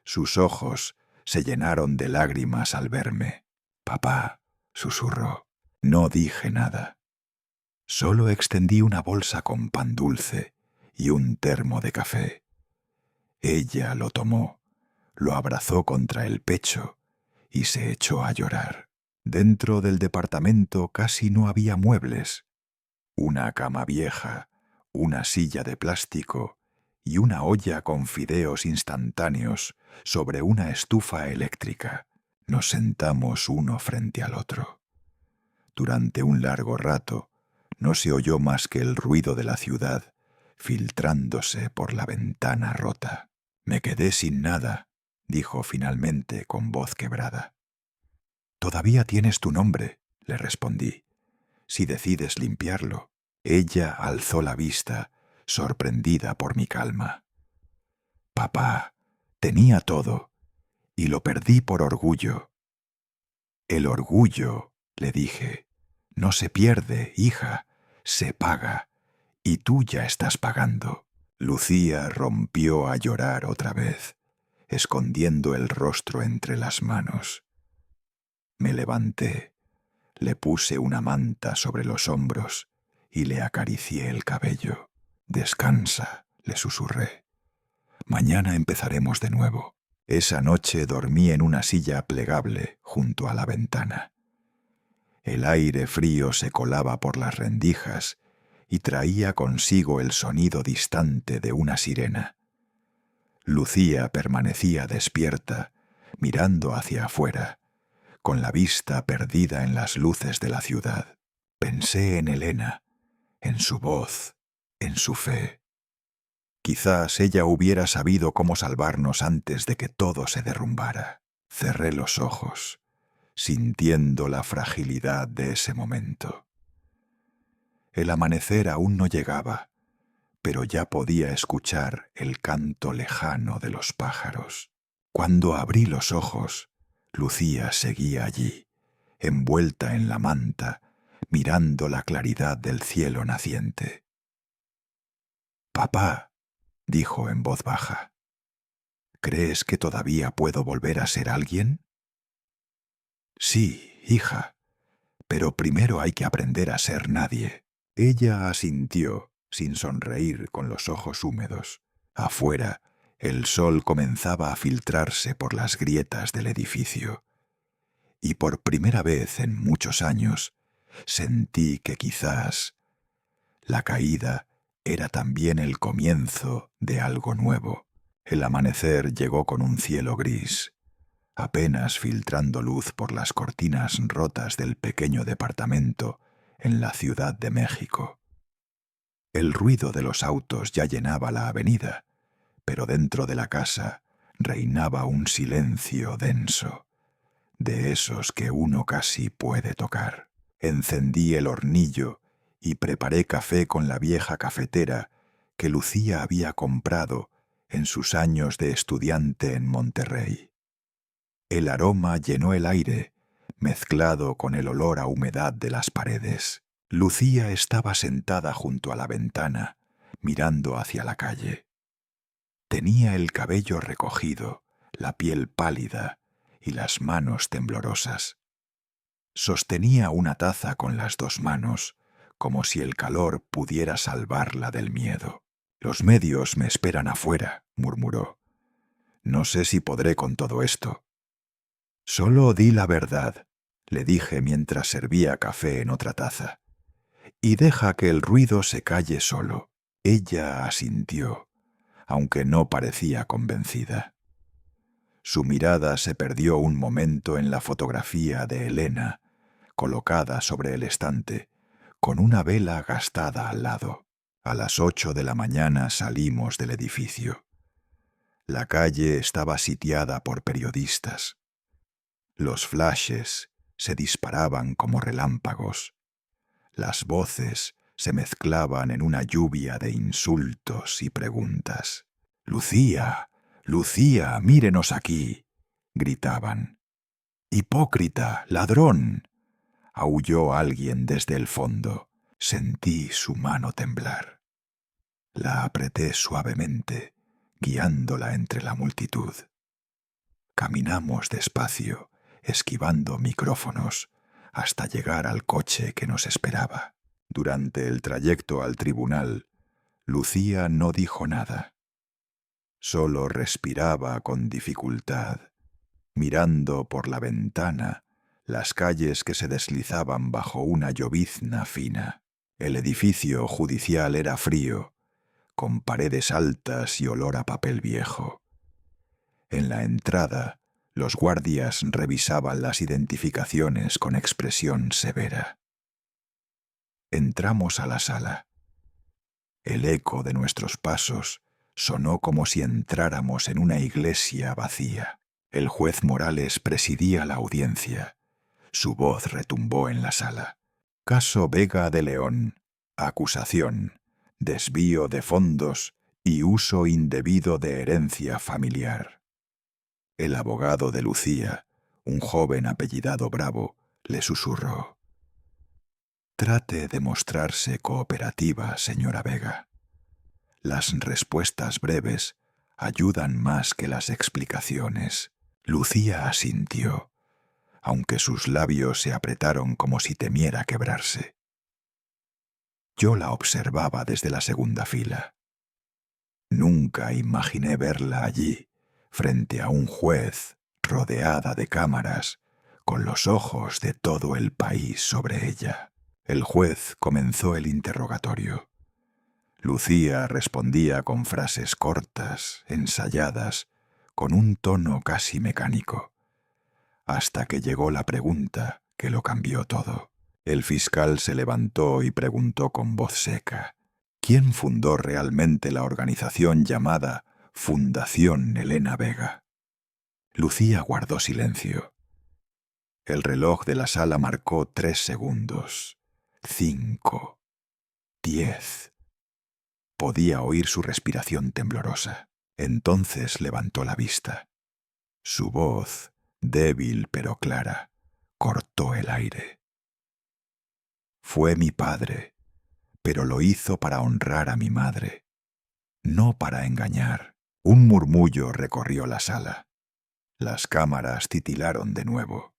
Sus ojos se llenaron de lágrimas al verme. «Papá», susurró. No dije nada. Solo extendí una bolsa con pan dulce y un termo de café. Ella lo tomó, lo abrazó contra el pecho y se echó a llorar. Dentro del departamento casi no había muebles. Una cama vieja, una silla de plástico y una olla con fideos instantáneos sobre una estufa eléctrica. Nos sentamos uno frente al otro. Durante un largo rato no se oyó más que el ruido de la ciudad filtrándose por la ventana rota. «Me quedé sin nada», dijo finalmente con voz quebrada. «Todavía tienes tu nombre», le respondí, «si decides limpiarlo». Ella alzó la vista, sorprendida por mi calma. «Papá, tenía todo, y lo perdí por orgullo». «El orgullo», le dije, «no se pierde, hija, se paga, y tú ya estás pagando». Lucía rompió a llorar otra vez, escondiendo el rostro entre las manos. Me levanté, le puse una manta sobre los hombros y le acaricié el cabello. «Descansa», le susurré. «Mañana empezaremos de nuevo». Esa noche dormí en una silla plegable junto a la ventana. El aire frío se colaba por las rendijas y traía consigo el sonido distante de una sirena. Lucía permanecía despierta, mirando hacia afuera, con la vista perdida en las luces de la ciudad. Pensé en Elena, en su voz, en su fe. Quizás ella hubiera sabido cómo salvarnos antes de que todo se derrumbara. Cerré los ojos, sintiendo la fragilidad de ese momento. El amanecer aún no llegaba, pero ya podía escuchar el canto lejano de los pájaros. Cuando abrí los ojos, Lucía seguía allí, envuelta en la manta, mirando la claridad del cielo naciente. «Papá», dijo en voz baja, «¿crees que todavía puedo volver a ser alguien?» «Sí, hija, pero primero hay que aprender a ser nadie». Ella asintió, sin sonreír, con los ojos húmedos. Afuera, el sol comenzaba a filtrarse por las grietas del edificio. Y por primera vez en muchos años, sentí que quizás la caída era también el comienzo de algo nuevo. El amanecer llegó con un cielo gris, apenas filtrando luz por las cortinas rotas del pequeño departamento en la Ciudad de México. El ruido de los autos ya llenaba la avenida, pero dentro de la casa reinaba un silencio denso, de esos que uno casi puede tocar. Encendí el hornillo y preparé café con la vieja cafetera que Lucía había comprado en sus años de estudiante en Monterrey. El aroma llenó el aire, mezclado con el olor a humedad de las paredes. Lucía estaba sentada junto a la ventana, mirando hacia la calle. Tenía el cabello recogido, la piel pálida y las manos temblorosas. Sostenía una taza con las dos manos, como si el calor pudiera salvarla del miedo. «Los medios me esperan afuera», murmuró. «No sé si podré con todo esto». «Solo di la verdad», le dije mientras servía café en otra taza. «Y deja que el ruido se calle solo». Ella asintió, aunque no parecía convencida. Su mirada se perdió un momento en la fotografía de Elena, colocada sobre el estante, con una vela gastada al lado. A las 8 de la mañana salimos del edificio. La calle estaba sitiada por periodistas. Los flashes se disparaban como relámpagos. Las voces se mezclaban en una lluvia de insultos y preguntas. «Lucía, Lucía, mírenos aquí», gritaban. «Hipócrita, ladrón», aulló alguien desde el fondo. Sentí su mano temblar. La apreté suavemente, guiándola entre la multitud. Caminamos despacio, esquivando micrófonos, hasta llegar al coche que nos esperaba. Durante el trayecto al tribunal, Lucía no dijo nada. Solo respiraba con dificultad, mirando por la ventana las calles que se deslizaban bajo una llovizna fina. El edificio judicial era frío, con paredes altas y olor a papel viejo. En la entrada, los guardias revisaban las identificaciones con expresión severa. Entramos a la sala. El eco de nuestros pasos sonó como si entráramos en una iglesia vacía. El juez Morales presidía la audiencia. Su voz retumbó en la sala. Caso Vega de León. Acusación, desvío de fondos y uso indebido de herencia familiar. El abogado de Lucía, un joven apellidado Bravo, le susurró: «Trate de mostrarse cooperativa, señora Vega. Las respuestas breves ayudan más que las explicaciones». Lucía asintió, aunque sus labios se apretaron como si temiera quebrarse. Yo la observaba desde la segunda fila. Nunca imaginé verla allí, frente a un juez, rodeada de cámaras, con los ojos de todo el país sobre ella. El juez comenzó el interrogatorio. Lucía respondía con frases cortas, ensayadas, con un tono casi mecánico, hasta que llegó la pregunta que lo cambió todo. El fiscal se levantó y preguntó con voz seca: ¿quién fundó realmente la organización llamada Fundación Elena Vega? Lucía guardó silencio. El reloj de la sala marcó 3 segundos. 5. 10. Podía oír su respiración temblorosa. Entonces levantó la vista. Su voz, débil pero clara, cortó el aire. Fue mi padre, pero lo hizo para honrar a mi madre, no para engañar. Un murmullo recorrió la sala. Las cámaras titilaron de nuevo.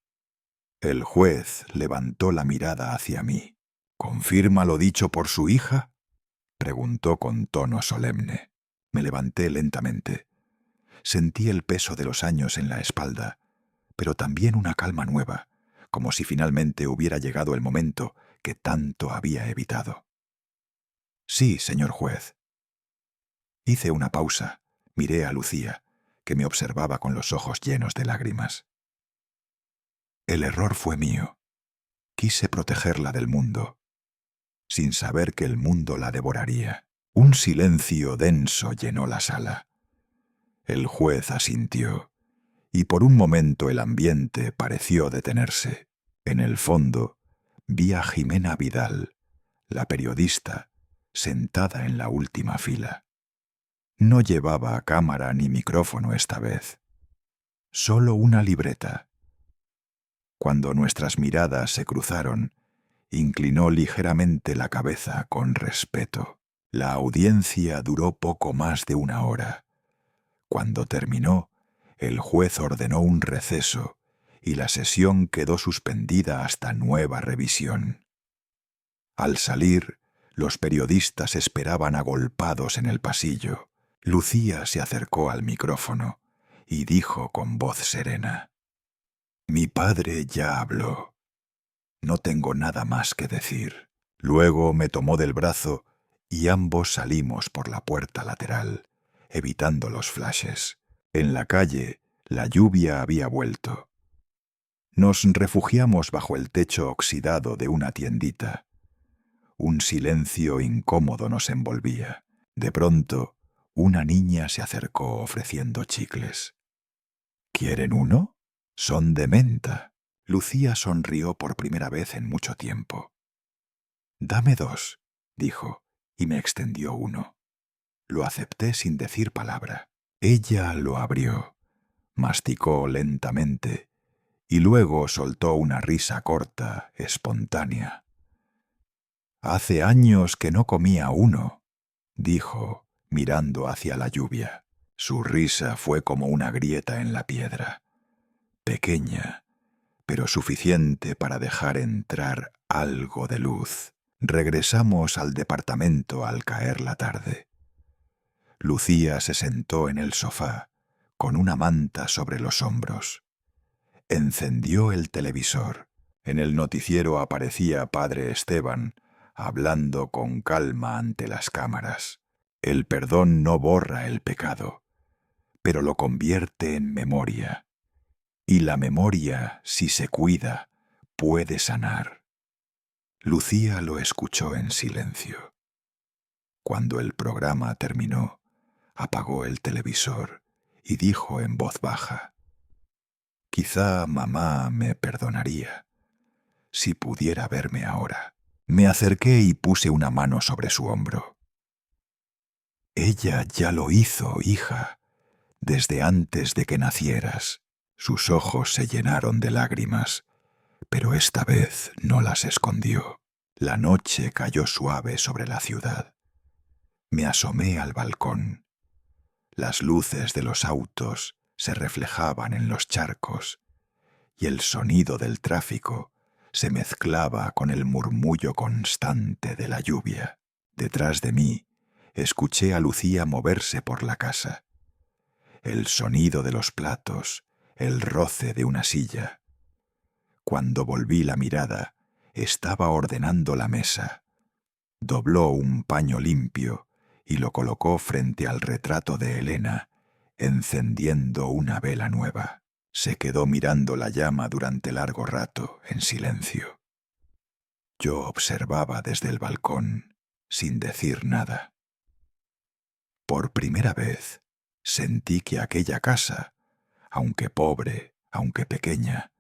El juez levantó la mirada hacia mí. ¿Confirma lo dicho por su hija?, preguntó con tono solemne. Me levanté lentamente. Sentí el peso de los años en la espalda, pero también una calma nueva, como si finalmente hubiera llegado el momento que tanto había evitado. Sí, señor juez. Hice una pausa, miré a Lucía, que me observaba con los ojos llenos de lágrimas. El error fue mío. Quise protegerla del mundo, sin saber que el mundo la devoraría. Un silencio denso llenó la sala. El juez asintió, y por un momento el ambiente pareció detenerse. En el fondo, vi a Jimena Vidal, la periodista, sentada en la última fila. No llevaba cámara ni micrófono esta vez, solo una libreta. Cuando nuestras miradas se cruzaron, inclinó ligeramente la cabeza con respeto. La audiencia duró poco más de 1 hora. Cuando terminó, el juez ordenó un receso y la sesión quedó suspendida hasta nueva revisión. Al salir, los periodistas esperaban agolpados en el pasillo. Lucía se acercó al micrófono y dijo con voz serena: «Mi padre ya habló. No tengo nada más que decir». Luego me tomó del brazo y ambos salimos por la puerta lateral, evitando los flashes. En la calle, la lluvia había vuelto. Nos refugiamos bajo el techo oxidado de una tiendita. Un silencio incómodo nos envolvía. De pronto, una niña se acercó ofreciendo chicles. ¿Quieren uno? Son de menta. Lucía sonrió por primera vez en mucho tiempo. «Dame 2», dijo, y me extendió uno. Lo acepté sin decir palabra. Ella lo abrió, masticó lentamente y luego soltó una risa corta, espontánea. «Hace años que no comía uno», dijo, mirando hacia la lluvia. Su risa fue como una grieta en la piedra, pequeña, pero suficiente para dejar entrar algo de luz. Regresamos al departamento al caer la tarde. Lucía se sentó en el sofá, con una manta sobre los hombros. Encendió el televisor. En el noticiero aparecía Padre Esteban, hablando con calma ante las cámaras. El perdón no borra el pecado, pero lo convierte en memoria. Y la memoria, si se cuida, puede sanar. Lucía lo escuchó en silencio. Cuando el programa terminó, apagó el televisor y dijo en voz baja: «Quizá mamá me perdonaría si pudiera verme ahora». Me acerqué y puse una mano sobre su hombro. «Ella ya lo hizo, hija, desde antes de que nacieras». Sus ojos se llenaron de lágrimas, pero esta vez no las escondió. La noche cayó suave sobre la ciudad. Me asomé al balcón. Las luces de los autos se reflejaban en los charcos y el sonido del tráfico se mezclaba con el murmullo constante de la lluvia. Detrás de mí, escuché a Lucía moverse por la casa. el sonido de los platos, el roce de una silla. Cuando volví la mirada, estaba ordenando la mesa. Dobló un paño limpio y lo colocó frente al retrato de Elena, encendiendo una vela nueva. Se quedó mirando la llama durante largo rato, en silencio. Yo observaba desde el balcón, sin decir nada. Por primera vez sentí que aquella casa, aunque pobre, aunque pequeña,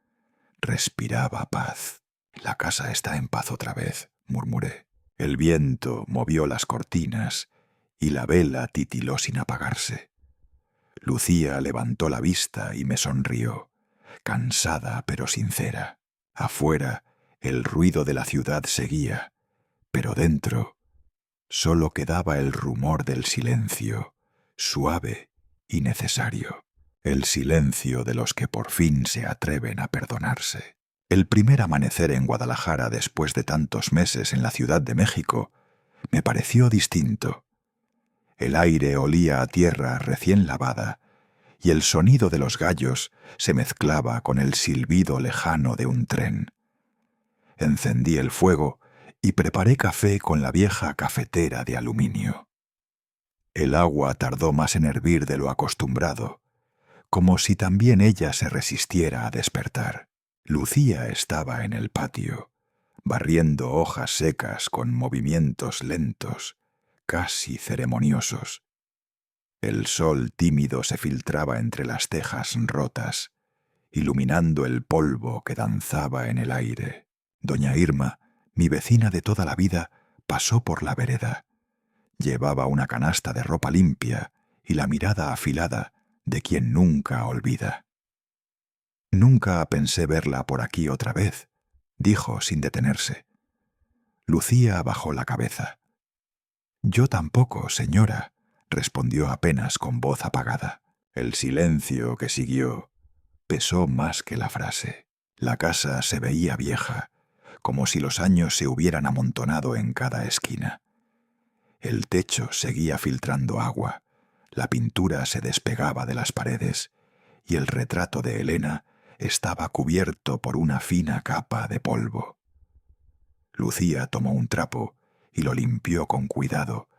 respiraba paz. La casa está en paz otra vez, murmuré. El viento movió las cortinas y la vela titiló sin apagarse. Lucía levantó la vista y me sonrió, cansada pero sincera. Afuera, el ruido de la ciudad seguía, pero dentro solo quedaba el rumor del silencio, suave y necesario. El silencio de los que por fin se atreven a perdonarse. El primer amanecer en Guadalajara después de tantos meses en la Ciudad de México me pareció distinto. El aire olía a tierra recién lavada y el sonido de los gallos se mezclaba con el silbido lejano de un tren. Encendí el fuego y preparé café con la vieja cafetera de aluminio. El agua tardó más en hervir de lo acostumbrado, como si también ella se resistiera a despertar. Lucía estaba en el patio, barriendo hojas secas con movimientos lentos, casi ceremoniosos. El sol tímido se filtraba entre las tejas rotas, iluminando el polvo que danzaba en el aire. Doña Irma, mi vecina de toda la vida, pasó por la vereda. Llevaba una canasta de ropa limpia y la mirada afilada de quien nunca olvida. «Nunca pensé verla por aquí otra vez», dijo sin detenerse. Lucía bajó la cabeza. «Yo tampoco, señora», respondió apenas con voz apagada. El silencio que siguió pesó más que la frase. La casa se veía vieja, como si los años se hubieran amontonado en cada esquina. El techo seguía filtrando agua, la pintura se despegaba de las paredes y el retrato de Elena estaba cubierto por una fina capa de polvo. Lucía tomó un trapo y lo limpió con cuidado,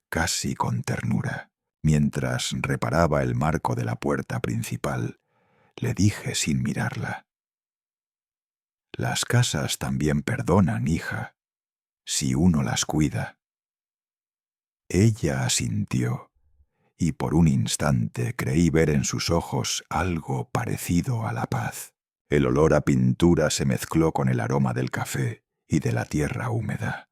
casi con ternura. Mientras reparaba el marco de la puerta principal, le dije sin mirarla: «Las casas también perdonan, hija, si uno las cuida». Ella asintió, y por un instante creí ver en sus ojos algo parecido a la paz. El olor a pintura se mezcló con el aroma del café y de la tierra húmeda.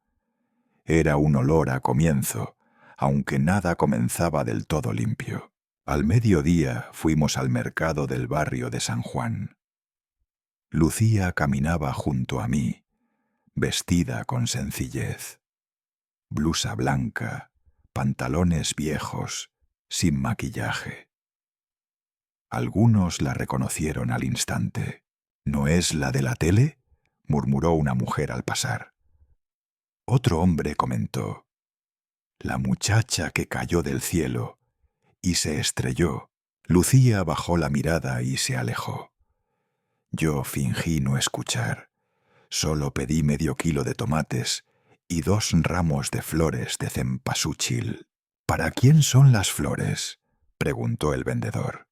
Era un olor a comienzo, aunque nada comenzaba del todo limpio. Al mediodía fuimos al mercado del barrio de San Juan. Lucía caminaba junto a mí, vestida con sencillez. Blusa blanca, pantalones viejos, sin maquillaje. Algunos la reconocieron al instante. «¿No es la de la tele?», murmuró una mujer al pasar. Otro hombre comentó: «La muchacha que cayó del cielo y se estrelló». Lucía bajó la mirada y se alejó. Yo fingí no escuchar. Solo pedí medio kilo de tomates y 2 ramos de flores de cempasúchil. «¿Para quién son las flores?», preguntó el vendedor.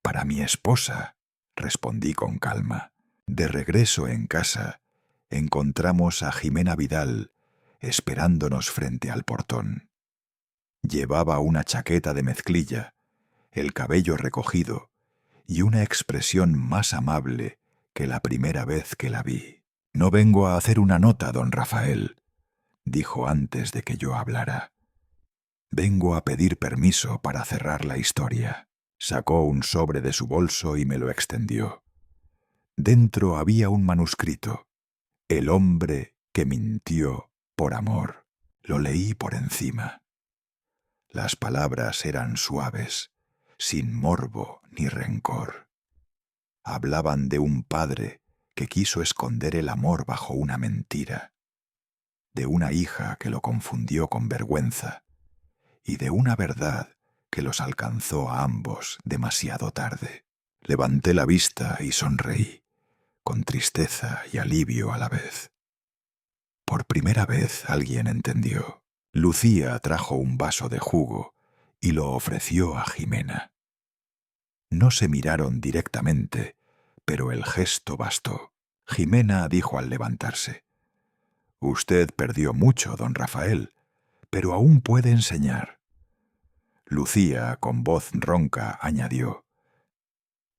«Para mi esposa», respondí con calma. De regreso en casa, encontramos a Jimena Vidal esperándonos frente al portón. Llevaba una chaqueta de mezclilla, el cabello recogido y una expresión más amable que la primera vez que la vi. «No vengo a hacer una nota, don Rafael», dijo antes de que yo hablara. «Vengo a pedir permiso para cerrar la historia». Sacó un sobre de su bolso y me lo extendió. Dentro había un manuscrito: «El hombre que mintió por amor». Lo leí por encima. Las palabras eran suaves, sin morbo ni rencor. Hablaban de un padre que quiso esconder el amor bajo una mentira, de una hija que lo confundió con vergüenza y de una verdad que los alcanzó a ambos demasiado tarde. Levanté la vista y sonreí, con tristeza y alivio a la vez. Por primera vez alguien entendió. Lucía trajo un vaso de jugo y lo ofreció a Jimena. No se miraron directamente, pero el gesto bastó. Jimena dijo al levantarse: «Usted perdió mucho, don Rafael, pero aún puede enseñar». Lucía, con voz ronca, añadió: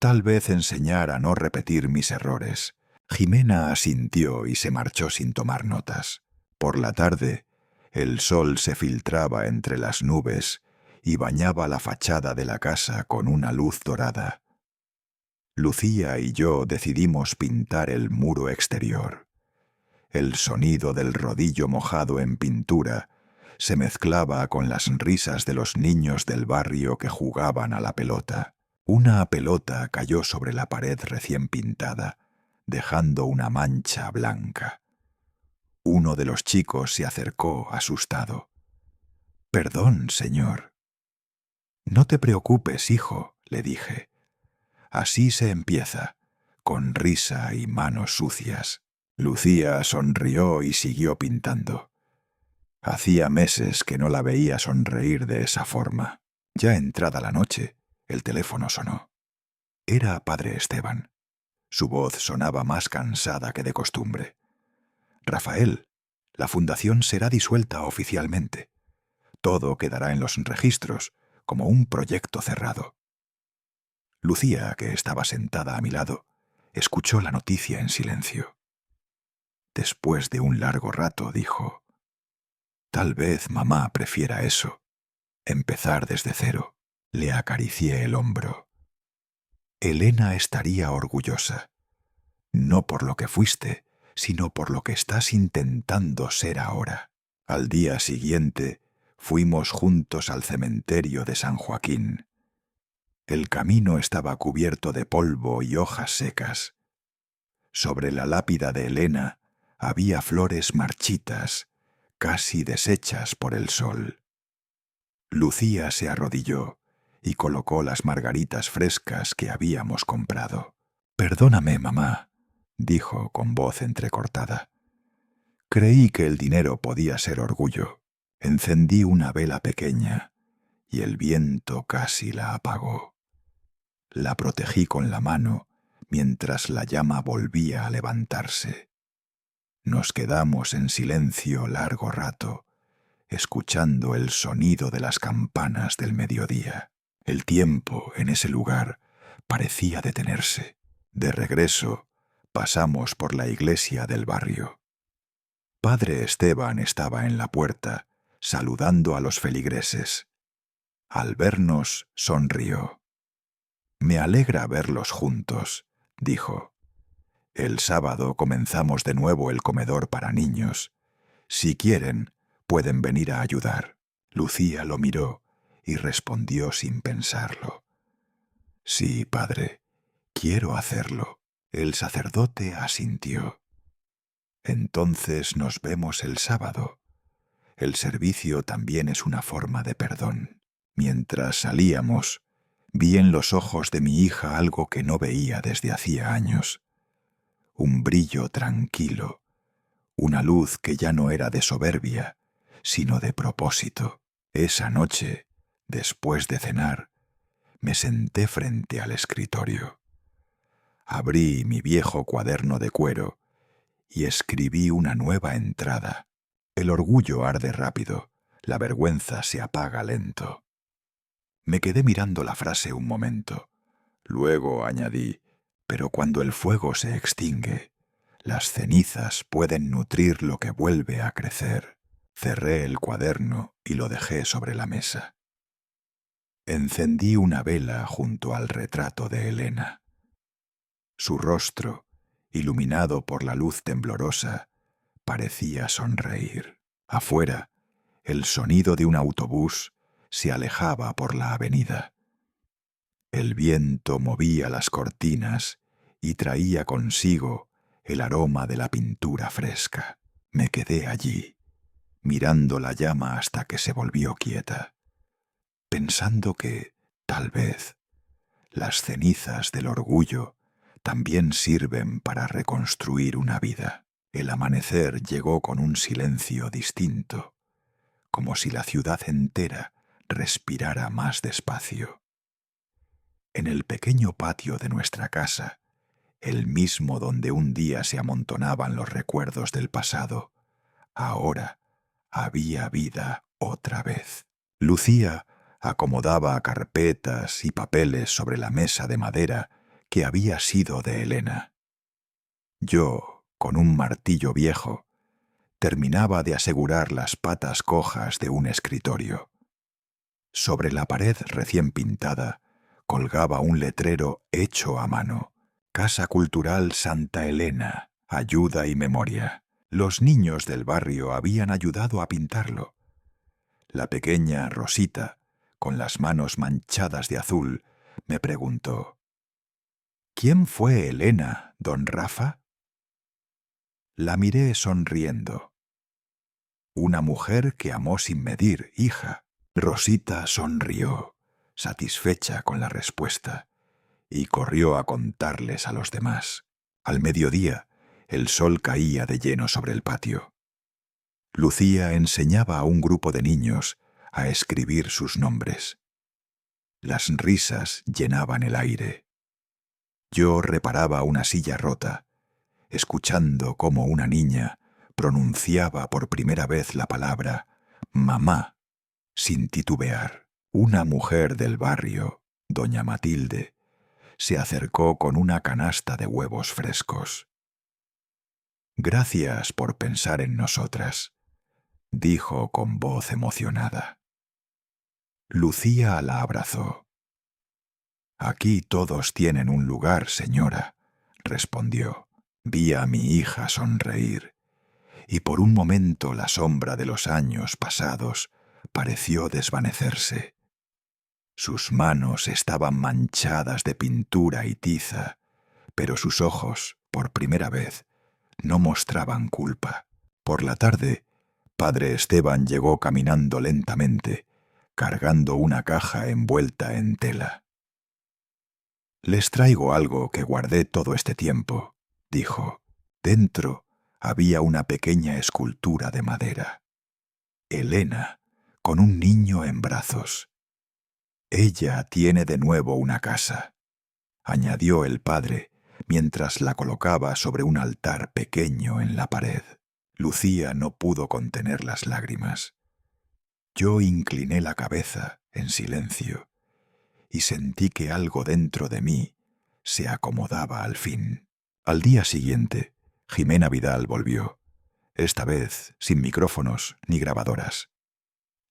«Tal vez enseñar a no repetir mis errores». Jimena asintió y se marchó sin tomar notas. Por la tarde, el sol se filtraba entre las nubes y bañaba la fachada de la casa con una luz dorada. Lucía y yo decidimos pintar el muro exterior. El sonido del rodillo mojado en pintura se mezclaba con las risas de los niños del barrio que jugaban a la pelota. Una pelota cayó sobre la pared recién pintada, dejando una mancha blanca. Uno de los chicos se acercó asustado. «Perdón, señor». «No te preocupes, hijo», le dije. «Así se empieza, con risa y manos sucias». Lucía sonrió y siguió pintando. Hacía meses que no la veía sonreír de esa forma. Ya entrada la noche, el teléfono sonó. Era padre Esteban. Su voz sonaba más cansada que de costumbre. «Rafael, la fundación será disuelta oficialmente. Todo quedará en los registros, como un proyecto cerrado». Lucía, que estaba sentada a mi lado, escuchó la noticia en silencio. Después de un largo rato dijo: «Tal vez mamá prefiera eso, empezar desde cero». Le acaricié el hombro. «Elena estaría orgullosa, no por lo que fuiste, sino por lo que estás intentando ser ahora». Al día siguiente fuimos juntos al cementerio de San Joaquín. El camino estaba cubierto de polvo y hojas secas. Sobre la lápida de Elena había flores marchitas, casi deshechas por el sol. Lucía se arrodilló y colocó las margaritas frescas que habíamos comprado. «Perdóname, mamá», dijo con voz entrecortada. «Creí que el dinero podía ser orgullo. Encendí una vela pequeña y el viento casi la apagó. La protegí con la mano mientras la llama volvía a levantarse. Nos quedamos en silencio largo rato, escuchando el sonido de las campanas del mediodía. El tiempo en ese lugar parecía detenerse. De regreso, pasamos por la iglesia del barrio. Padre Esteban estaba en la puerta, saludando a los feligreses. Al vernos, sonrió. «Me alegra verlos juntos», dijo. «El sábado comenzamos de nuevo el comedor para niños. Si quieren, pueden venir a ayudar». Lucía lo miró y respondió sin pensarlo: «Sí, padre, quiero hacerlo». El sacerdote asintió. «Entonces nos vemos el sábado. El servicio también es una forma de perdón». Mientras salíamos, vi en los ojos de mi hija algo que no veía desde hacía años. Un brillo tranquilo, una luz que ya no era de soberbia, sino de propósito. Esa noche, después de cenar, me senté frente al escritorio. Abrí mi viejo cuaderno de cuero y escribí una nueva entrada. El orgullo arde rápido, la vergüenza se apaga lento. Me quedé mirando la frase un momento. Luego añadí: «Pero cuando el fuego se extingue, las cenizas pueden nutrir lo que vuelve a crecer». Cerré el cuaderno y lo dejé sobre la mesa. Encendí una vela junto al retrato de Elena. Su rostro, iluminado por la luz temblorosa, parecía sonreír. Afuera, el sonido de un autobús se alejaba por la avenida. El viento movía las cortinas y traía consigo el aroma de la pintura fresca. Me quedé allí, mirando la llama hasta que se volvió quieta. pensando que, tal vez, las cenizas del orgullo también sirven para reconstruir una vida. El amanecer llegó con un silencio distinto, como si la ciudad entera respirara más despacio. En el pequeño patio de nuestra casa, el mismo donde un día se amontonaban los recuerdos del pasado, ahora había vida otra vez. Lucía acomodaba carpetas y papeles sobre la mesa de madera que había sido de Elena. Yo, con un martillo viejo, terminaba de asegurar las patas cojas de un escritorio. Sobre la pared recién pintada colgaba un letrero hecho a mano: Casa Cultural Santa Elena, ayuda y memoria. Los niños del barrio habían ayudado a pintarlo. La pequeña Rosita, con las manos manchadas de azul, me preguntó: ¿Quién fue Elena, don Rafa? La miré sonriendo. Una mujer que amó sin medir, hija. Rosita sonrió, satisfecha con la respuesta, y corrió a contarles a los demás. Al mediodía, el sol caía de lleno sobre el patio. Lucía enseñaba a un grupo de niños a escribir sus nombres. Las risas llenaban el aire. Yo reparaba una silla rota, escuchando cómo una niña pronunciaba por primera vez la palabra mamá sin titubear. Una mujer del barrio, doña Matilde, se acercó con una canasta de huevos frescos. «Gracias por pensar en nosotras», dijo con voz emocionada. Lucía la abrazó. «Aquí todos tienen un lugar, señora», respondió. Vi a mi hija sonreír, y por un momento la sombra de los años pasados pareció desvanecerse. Sus manos estaban manchadas de pintura y tiza, pero sus ojos, por primera vez, no mostraban culpa. Por la tarde, padre Esteban llegó caminando lentamente, cargando una caja envuelta en tela. «Les traigo algo que guardé todo este tiempo», dijo. Dentro había una pequeña escultura de madera. Elena, con un niño en brazos. «Ella tiene de nuevo una casa», añadió el padre, mientras la colocaba sobre un altar pequeño en la pared. Lucía no pudo contener las lágrimas. Yo incliné la cabeza en silencio y sentí que algo dentro de mí se acomodaba al fin. Al día siguiente, Jimena Vidal volvió, esta vez sin micrófonos ni grabadoras.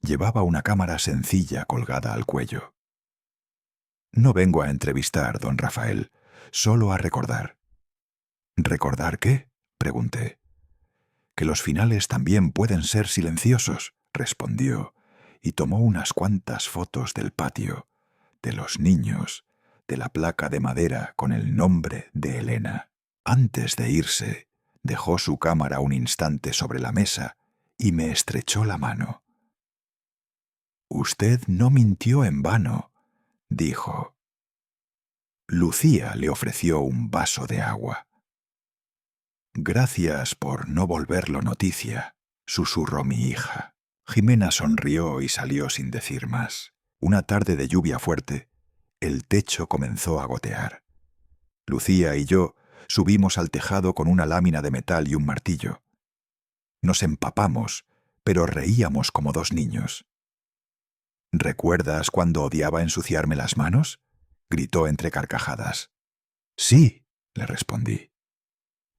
Llevaba una cámara sencilla colgada al cuello. «No vengo a entrevistar, don Rafael, solo a recordar». «¿Recordar qué?», pregunté. «Que los finales también pueden ser silenciosos», respondió, y tomó unas cuantas fotos del patio, de los niños, de la placa de madera con el nombre de Elena. Antes de irse, dejó su cámara un instante sobre la mesa y me estrechó la mano. «Usted no mintió en vano», dijo. Lucía le ofreció un vaso de agua. «Gracias por no volverlo noticia», susurró mi hija. Jimena sonrió y salió sin decir más. Una tarde de lluvia fuerte, el techo comenzó a gotear. Lucía y yo subimos al tejado con una lámina de metal y un martillo. Nos empapamos, pero reíamos como dos niños. «¿Recuerdas cuando odiaba ensuciarme las manos?», gritó entre carcajadas. «Sí», le respondí.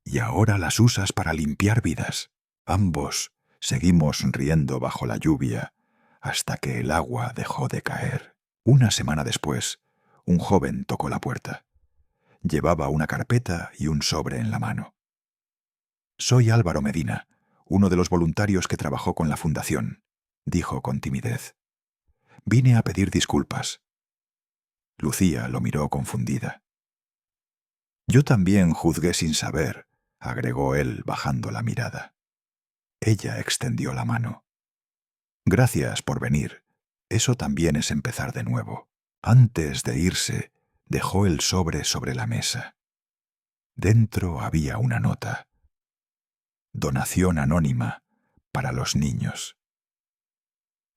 «Y ahora las usas para limpiar vidas». Ambos seguimos riendo bajo la lluvia hasta que el agua dejó de caer. Una semana después, un joven tocó la puerta. Llevaba una carpeta y un sobre en la mano. «Soy Álvaro Medina, uno de los voluntarios que trabajó con la fundación», dijo con timidez. «Vine a pedir disculpas». Lucía lo miró confundida. «Yo también juzgué sin saber», agregó él bajando la mirada. Ella extendió la mano. «Gracias por venir. Eso también es empezar de nuevo. Antes de irse, dejó el sobre la mesa. Dentro había una nota. Donación anónima para los niños.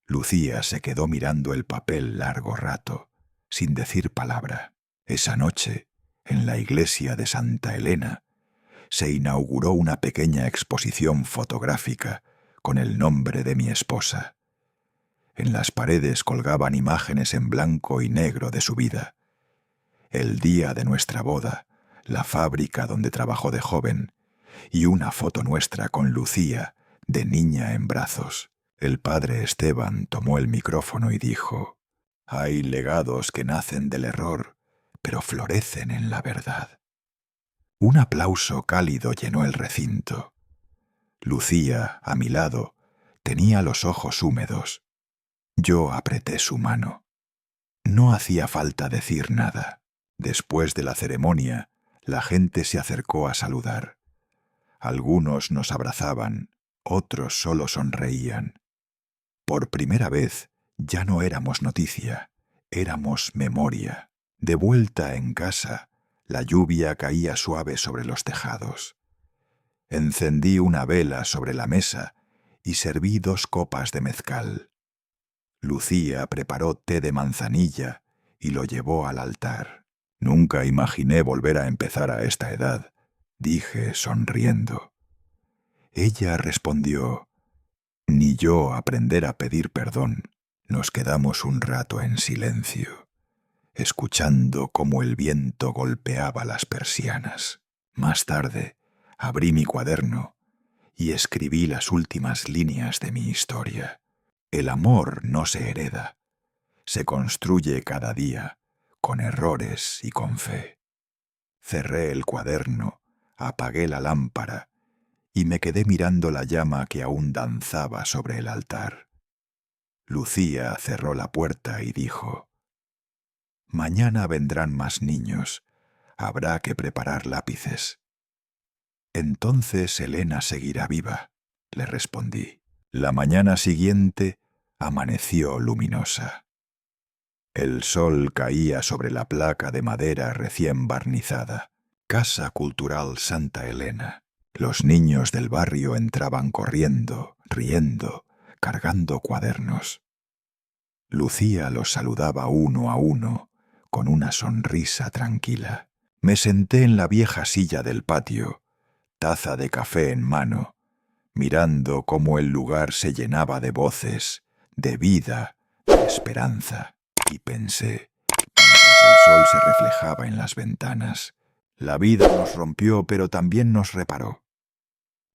Lucía se quedó mirando el papel largo rato, sin decir palabra. Esa noche, en la iglesia de Santa Elena, se inauguró una pequeña exposición fotográfica con el nombre de mi esposa. En las paredes colgaban imágenes en blanco y negro de su vida. El día de nuestra boda, la fábrica donde trabajó de joven, y una foto nuestra con Lucía, de niña en brazos. El padre Esteban tomó el micrófono y dijo: «Hay legados que nacen del error, pero florecen en la verdad». Un aplauso cálido llenó el recinto. Lucía, a mi lado, tenía los ojos húmedos. Yo apreté su mano. No hacía falta decir nada. Después de la ceremonia, la gente se acercó a saludar. Algunos nos abrazaban, otros solo sonreían. Por primera vez ya no éramos noticia, éramos memoria. De vuelta en casa, la lluvia caía suave sobre los tejados. Encendí una vela sobre la mesa y serví 2 copas de mezcal. Lucía preparó té de manzanilla y lo llevó al altar. «Nunca imaginé volver a empezar a esta edad», dije sonriendo. Ella respondió: «Ni yo aprender a pedir perdón». Nos quedamos un rato en silencio, escuchando cómo el viento golpeaba las persianas. Más tarde, abrí mi cuaderno y escribí las últimas líneas de mi historia. El amor no se hereda, se construye cada día, con errores y con fe. Cerré el cuaderno, apagué la lámpara y me quedé mirando la llama que aún danzaba sobre el altar. Lucía cerró la puerta y dijo: «Mañana vendrán más niños, habrá que preparar lápices». «Entonces Elena seguirá viva», le respondí. La mañana siguiente amaneció luminosa. El sol caía sobre la placa de madera recién barnizada. Casa Cultural Santa Elena. Los niños del barrio entraban corriendo, riendo, cargando cuadernos. Lucía los saludaba uno a uno, con una sonrisa tranquila. Me senté en la vieja silla del patio, taza de café en mano, mirando cómo el lugar se llenaba de voces, de vida, de esperanza, y pensé, mientras el sol se reflejaba en las ventanas: la vida nos rompió, pero también nos reparó.